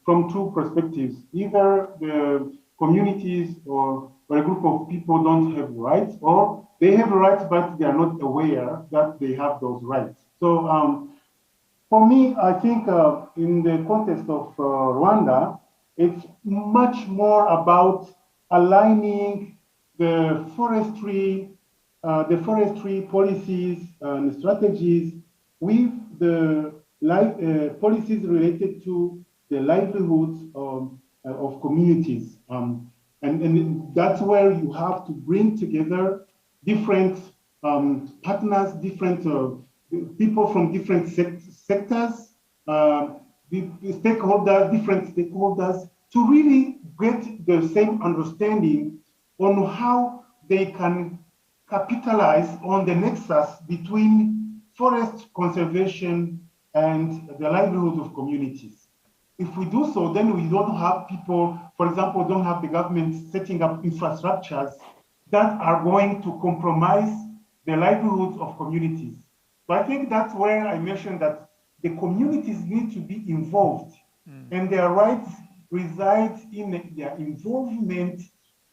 from two perspectives. Either the communities or a group of people don't have rights, or they have rights but they are not aware that they have those rights. So for me, I think in the context of Rwanda, it's much more about aligning the forestry policies and strategies with the policies related to the livelihoods of communities. And that's where you have to bring together different partners, different people from different sectors, different stakeholders, to really get the same understanding on how they can capitalize on the nexus between forest conservation and the livelihood of communities. If we do so, then we don't have people, for example, don't have the government setting up infrastructures that are going to compromise the livelihoods of communities. So I think that's where I mentioned that the communities need to be involved, and their rights reside in their involvement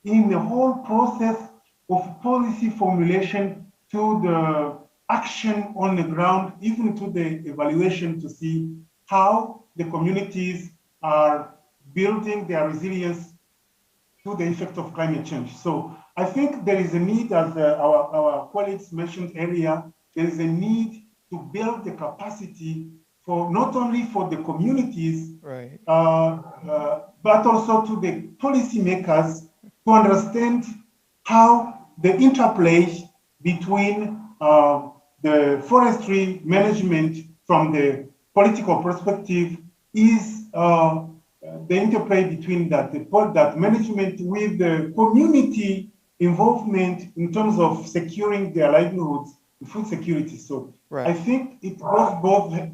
in the whole process of policy formulation to the action on the ground, even to the evaluation to see how the communities are building their resilience to the effect of climate change. So I think there is a need, as our colleagues mentioned earlier, there is a need to build the capacity for not only for the communities, right, but also to the policymakers to understand how the interplay between the forestry management from the political perspective is the interplay between that management with the community involvement in terms of securing their livelihoods, food security. So right. I think it goes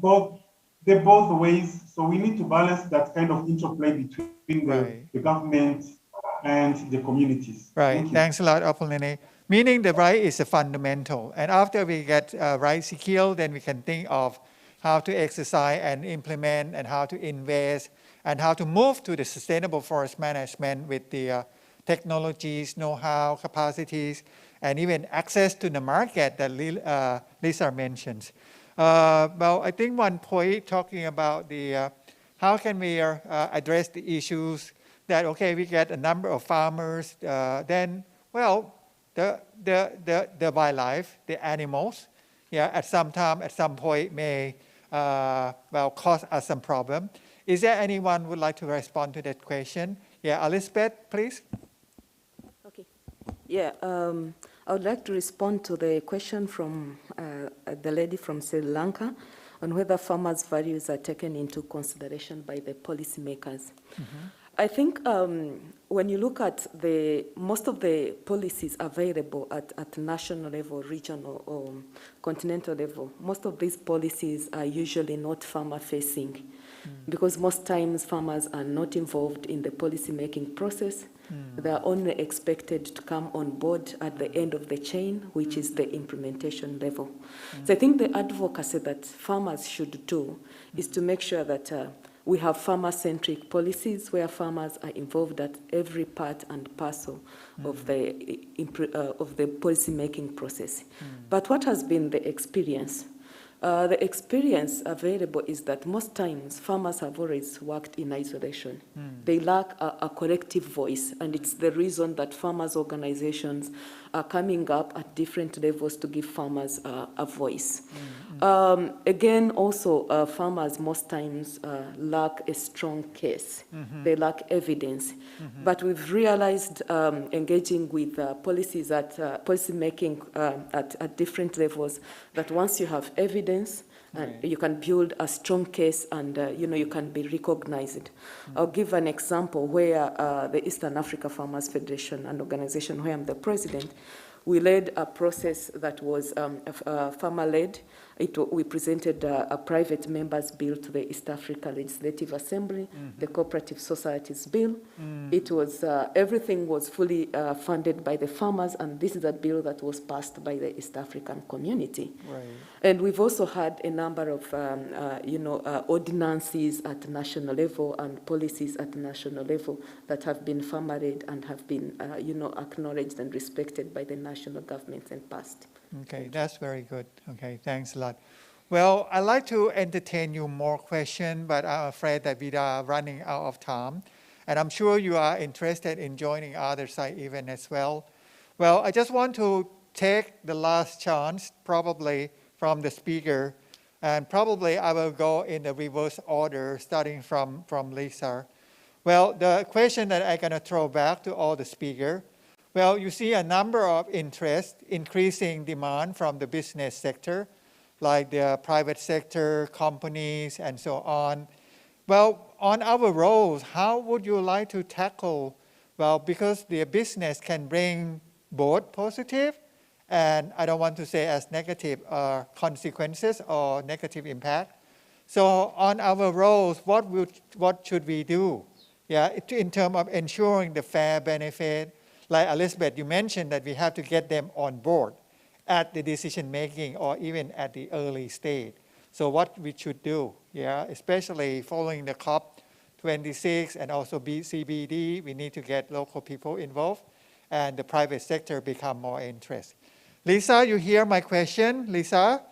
both ways. So we need to balance that kind of interplay between the government and the communities. Right. Thanks a lot, Apollinaire. Meaning the right is a fundamental. And after we get right secure, then we can think of how to exercise and implement and how to invest and how to move to the sustainable forest management with the technologies, know-how, capacities, and even access to the market that Lisa mentioned. Well, I think one point talking about the how can we address the issues that, okay, we get a number of farmers, then, well, the wildlife, the animals, yeah, at some time, at some point may, well, cause us some problem. Is there anyone who would like to respond to that question? Yeah, Elizabeth, please. Okay. Yeah, I would like to respond to the question from the lady from Sri Lanka on whether farmers' values are taken into consideration by the policymakers. I think when you look at most of the policies available at national level, regional or continental level, most of these policies are usually not farmer-facing because most times farmers are not involved in the policy-making process. They are only expected to come on board at the end of the chain, which is the implementation level. So I think the advocacy that farmers should do is to make sure that we have farmer-centric policies where farmers are involved at every part and parcel of the policy-making process. But what has been the experience? The experience available is that most times farmers have always worked in isolation. They lack a collective voice, and it's the reason that farmers' organizations are coming up at different levels to give farmers a voice. Again, also, farmers most times lack a strong case. They lack evidence. But we've realized engaging with policies policy making at different levels that once you have evidence, you can build a strong case and you can be recognized. I'll give an example where the Eastern Africa Farmers Federation, an organization where I'm the president, We led a process that was farmer-led. We presented a private members bill to the East Africa Legislative Assembly, the Cooperative Societies Bill. It was, everything was fully funded by the farmers, and this is a bill that was passed by the East African community. Right. And we've also had a number of, ordinances at national level and policies at national level that have been farmer-led and have been, acknowledged and respected by the national government and passed. Okay, that's very good. Okay, thanks a lot. Well, I'd like to entertain you more questions, but I'm afraid that we are running out of time. And I'm sure you are interested in joining other side event as well. Well, I just want to take the last chance, probably from the speaker, and probably I will go in the reverse order, starting from Lisa. Well, the question that I'm going to throw back to all the speakers. Well, you see a number of interest, increasing demand from the business sector, like the private sector, companies, and so on. Well, on our roles, how would you like to tackle, well, because the business can bring both positive, and I don't want to say as negative consequences or negative impact. So on our roles, what should we do? Yeah, in terms of ensuring the fair benefit. Like Elizabeth, you mentioned that we have to get them on board at the decision making or even at the early stage. So what we should do, yeah, especially following the COP26 and also CBD, we need to get local people involved and the private sector become more interested. Lisa, you hear my question? Lisa,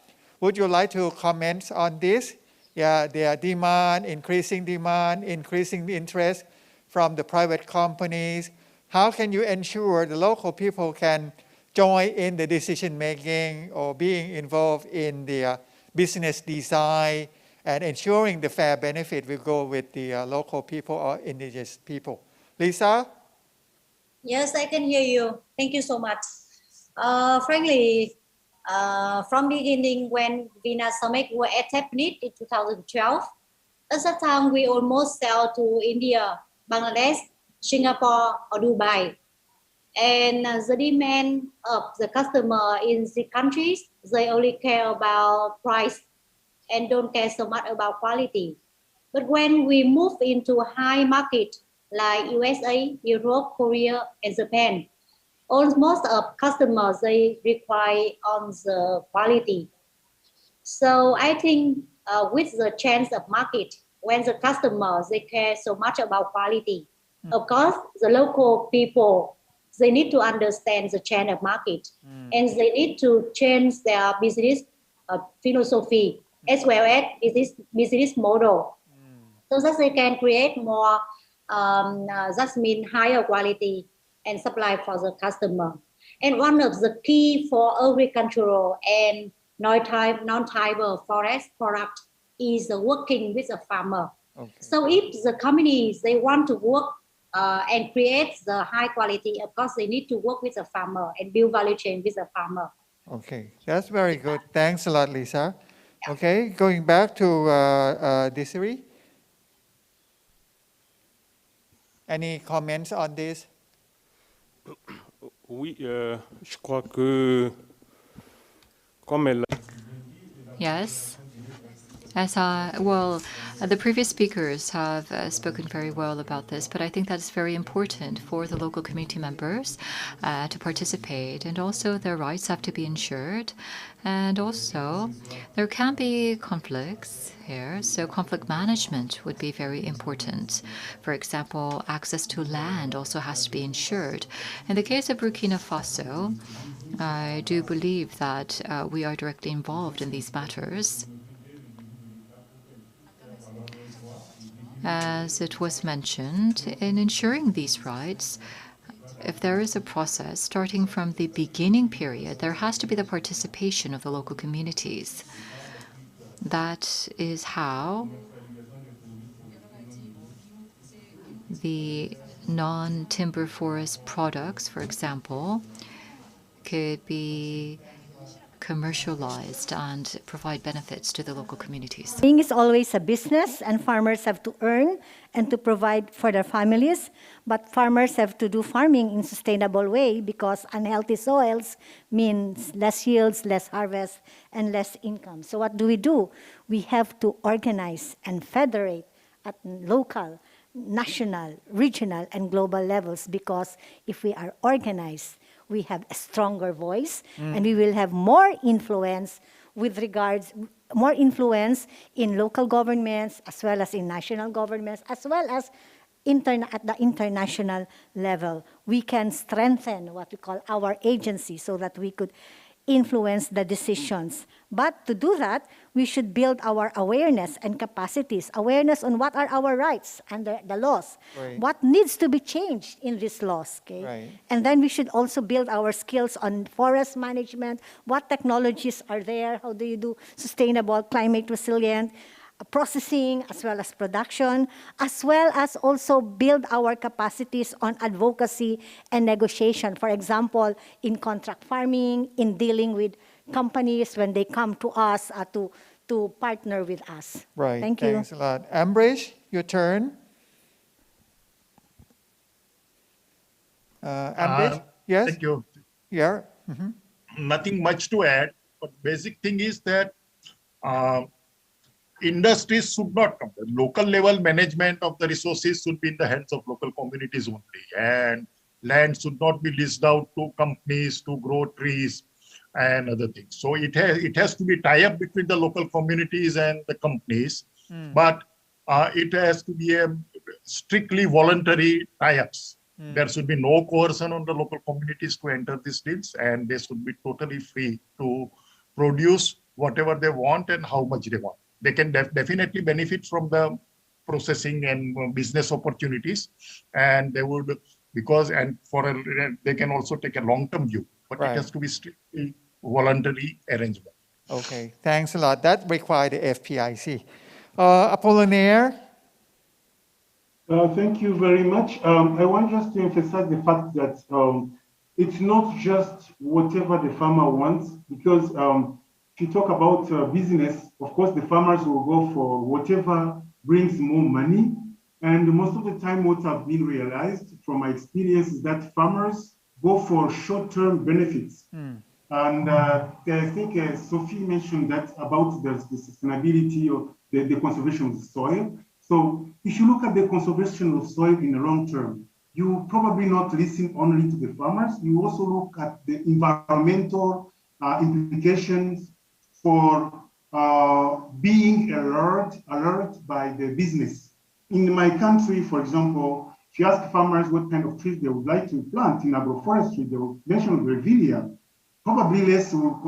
would you like to comment on this? Yeah, their demand, increasing interest from the private companies. How can you ensure the local people can join in the decision making or being involved in the business design and ensuring the fair benefit will go with the local people or indigenous people? Lisa? Yes, I can hear you. Thank you so much. Frankly, from beginning when Vina Summit were established in 2012, at that time we almost sell to India, Bangladesh, Singapore or Dubai. And the demand of the customer in the countries, they only care about price and don't care so much about quality. But when we move into high market like USA, Europe, Korea, and Japan, almost of customers, they require on the quality. So I think with the change of market, when the customers, they care so much about quality, of course, the local people, they need to understand the change of market and they need to change their business philosophy as well as business model so that they can create more, that means higher quality and supply for the customer. And one of the key for agricultural and non-tribal forest product is working with a farmer. Okay. So if the companies, they want to work and create the high quality, of course, they need to work with a farmer and build value chain with a farmer. Okay, that's very good. Thanks a lot, Lisa. Yeah. Okay, going back to Desiree. Any comments on this? Oui, je crois que comme elle... Yes. The previous speakers have spoken very well about this, but I think that's very important for the local community members to participate, and also their rights have to be ensured. And also, there can be conflicts here, so conflict management would be very important. For example, access to land also has to be ensured. In the case of Burkina Faso, I do believe that we are directly involved in these matters. As it was mentioned, in ensuring these rights, if there is a process starting from the beginning period, there has to be the participation of the local communities. That is how the non-timber forest products, for example, could be commercialized and provide benefits to the local communities. Farming is always a business, and farmers have to earn and to provide for their families. But farmers have to do farming in a sustainable way, because unhealthy soils means less yields, less harvest, and less income. So what do? We have to organize and federate at local, national, regional, and global levels, because if we are organized, we have a stronger voice, and we will have more influence more influence in local governments, as well as in national governments, as well as at the international level. We can strengthen what we call our agency so that we could influence the decisions. But to do that, we should build our awareness and capacities, awareness on what are our rights under the laws, Right. what needs to be changed in these laws, okay? Right. And then we should also build our skills on forest management, what technologies are there, how do you do sustainable, climate resilient, processing, as well as production, as well as also build our capacities on advocacy and negotiation. For example, in contract farming, in dealing with companies when they come to us to partner with us. Right. Thank you. Thanks a lot. Ambrish, your turn. Ambrish, yes? Thank you. Yeah. Nothing much to add, but basic thing is that industries should not come. The local level management of the resources should be in the hands of local communities only, and land should not be leased out to companies to grow trees and other things. So it has to be tie up between the local communities and the companies, but it has to be a strictly voluntary tie-ups. There should be no coercion on the local communities to enter these deals, and they should be totally free to produce whatever they want and how much they want. They can definitely benefit from the processing and business opportunities, and they would, they can also take a long-term view, but Right. it has to be strictly voluntary arrangement. Okay, thanks a lot. That requires the FPIC. Apollinaire? Thank you very much. I want just to emphasize the fact that it's not just whatever the farmer wants, because if you talk about business, of course, the farmers will go for whatever brings more money. And most of the time, what I've been realized from my experience is that farmers go for short-term benefits. And I think Sophie mentioned that about the sustainability of the conservation of the soil. So if you look at the conservation of soil in the long term, you probably not listen only to the farmers. You also look at the environmental implications for being alert by the business. In my country, for example, if you ask farmers what kind of trees they would like to plant in agroforestry, they will mention grevillea. Probably less will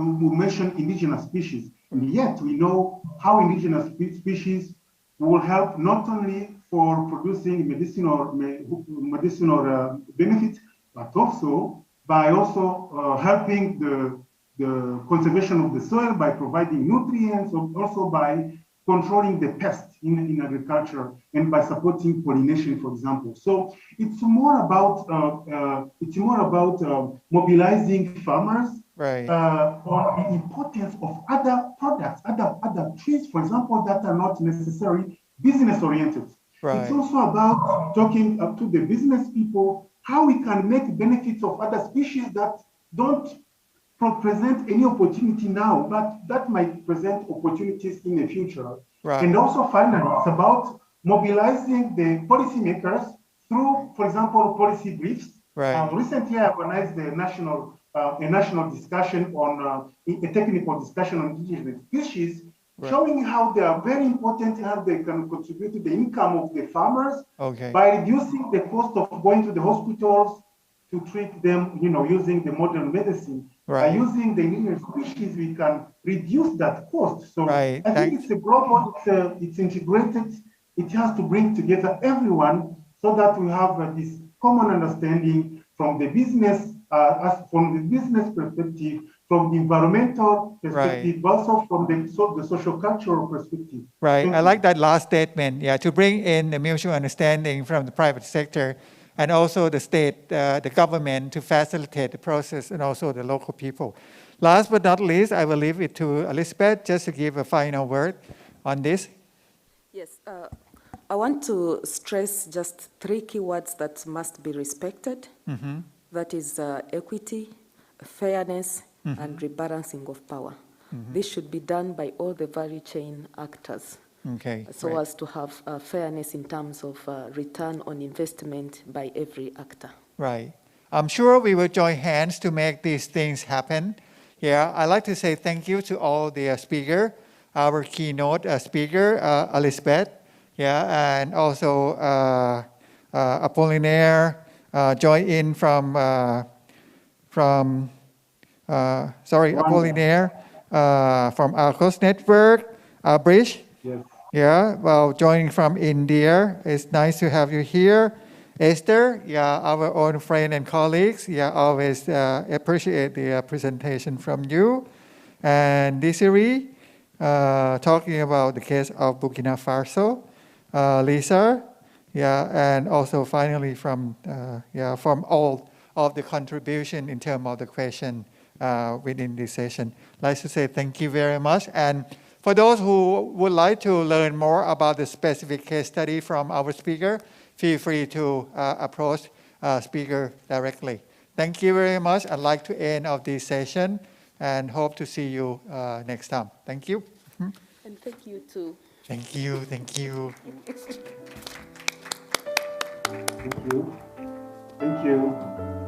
mention indigenous species. And yet we know how indigenous species will help not only for producing medicinal benefits, but also by helping the conservation of the soil by providing nutrients, also by controlling the pests in agriculture and by supporting pollination, for example. So it's more about mobilizing farmers on the importance of other products, other trees, for example, that are not necessarily business oriented. Right. It's also about talking to the business people how we can make benefits of other species that don't present any opportunity now, but that might present opportunities in the future. Right. And also finally, it's about mobilizing the policymakers through, for example, policy briefs. Right. Recently, I organized a national discussion on a technical discussion on indigenous species, showing how they are very important, how they can contribute to the income of the farmers by reducing the cost of going to the hospitals to treat them, using the modern medicine. By using the indigenous species, we can reduce that cost. So I think it's a global, it's integrated. It has to bring together everyone so that we have this common understanding from the business, perspective, from the environmental perspective, but also from the social cultural perspective. Right. I like that last statement. Yeah, to bring in the mutual understanding from the private sector and also the state, the government, to facilitate the process, and also the local people. Last but not least, I will leave it to Elizabeth just to give a final word on this. Yes, I want to stress just 3 keywords that must be respected. That is equity, fairness, and rebalancing of power. This should be done by all the value chain actors. Okay. So great. as to have fairness in terms of return on investment by every actor. Right. I'm sure we will join hands to make these things happen. Yeah, I'd like to say thank you to all the speakers, our keynote speaker, Elizabeth, yeah, and also Apollinaire, join in from Apollinaire from Arcos Network, Bridge. Yes. Yeah, well, joining from India. It's nice to have you here. Esther, yeah, our own friend and colleagues, yeah, always appreciate the presentation from you. And Desiree, talking about the case of Burkina Faso. Lisa, yeah, and also finally from all of the contribution in terms of the question within this session. I'd like to say thank you very much. And for those who would like to learn more about the specific case study from our speaker, feel free to approach speaker directly. Thank you very much. I'd like to end of this session and hope to see you next time. Thank you. And thank you too. Thank you. Thank you. Thank you. Thank you.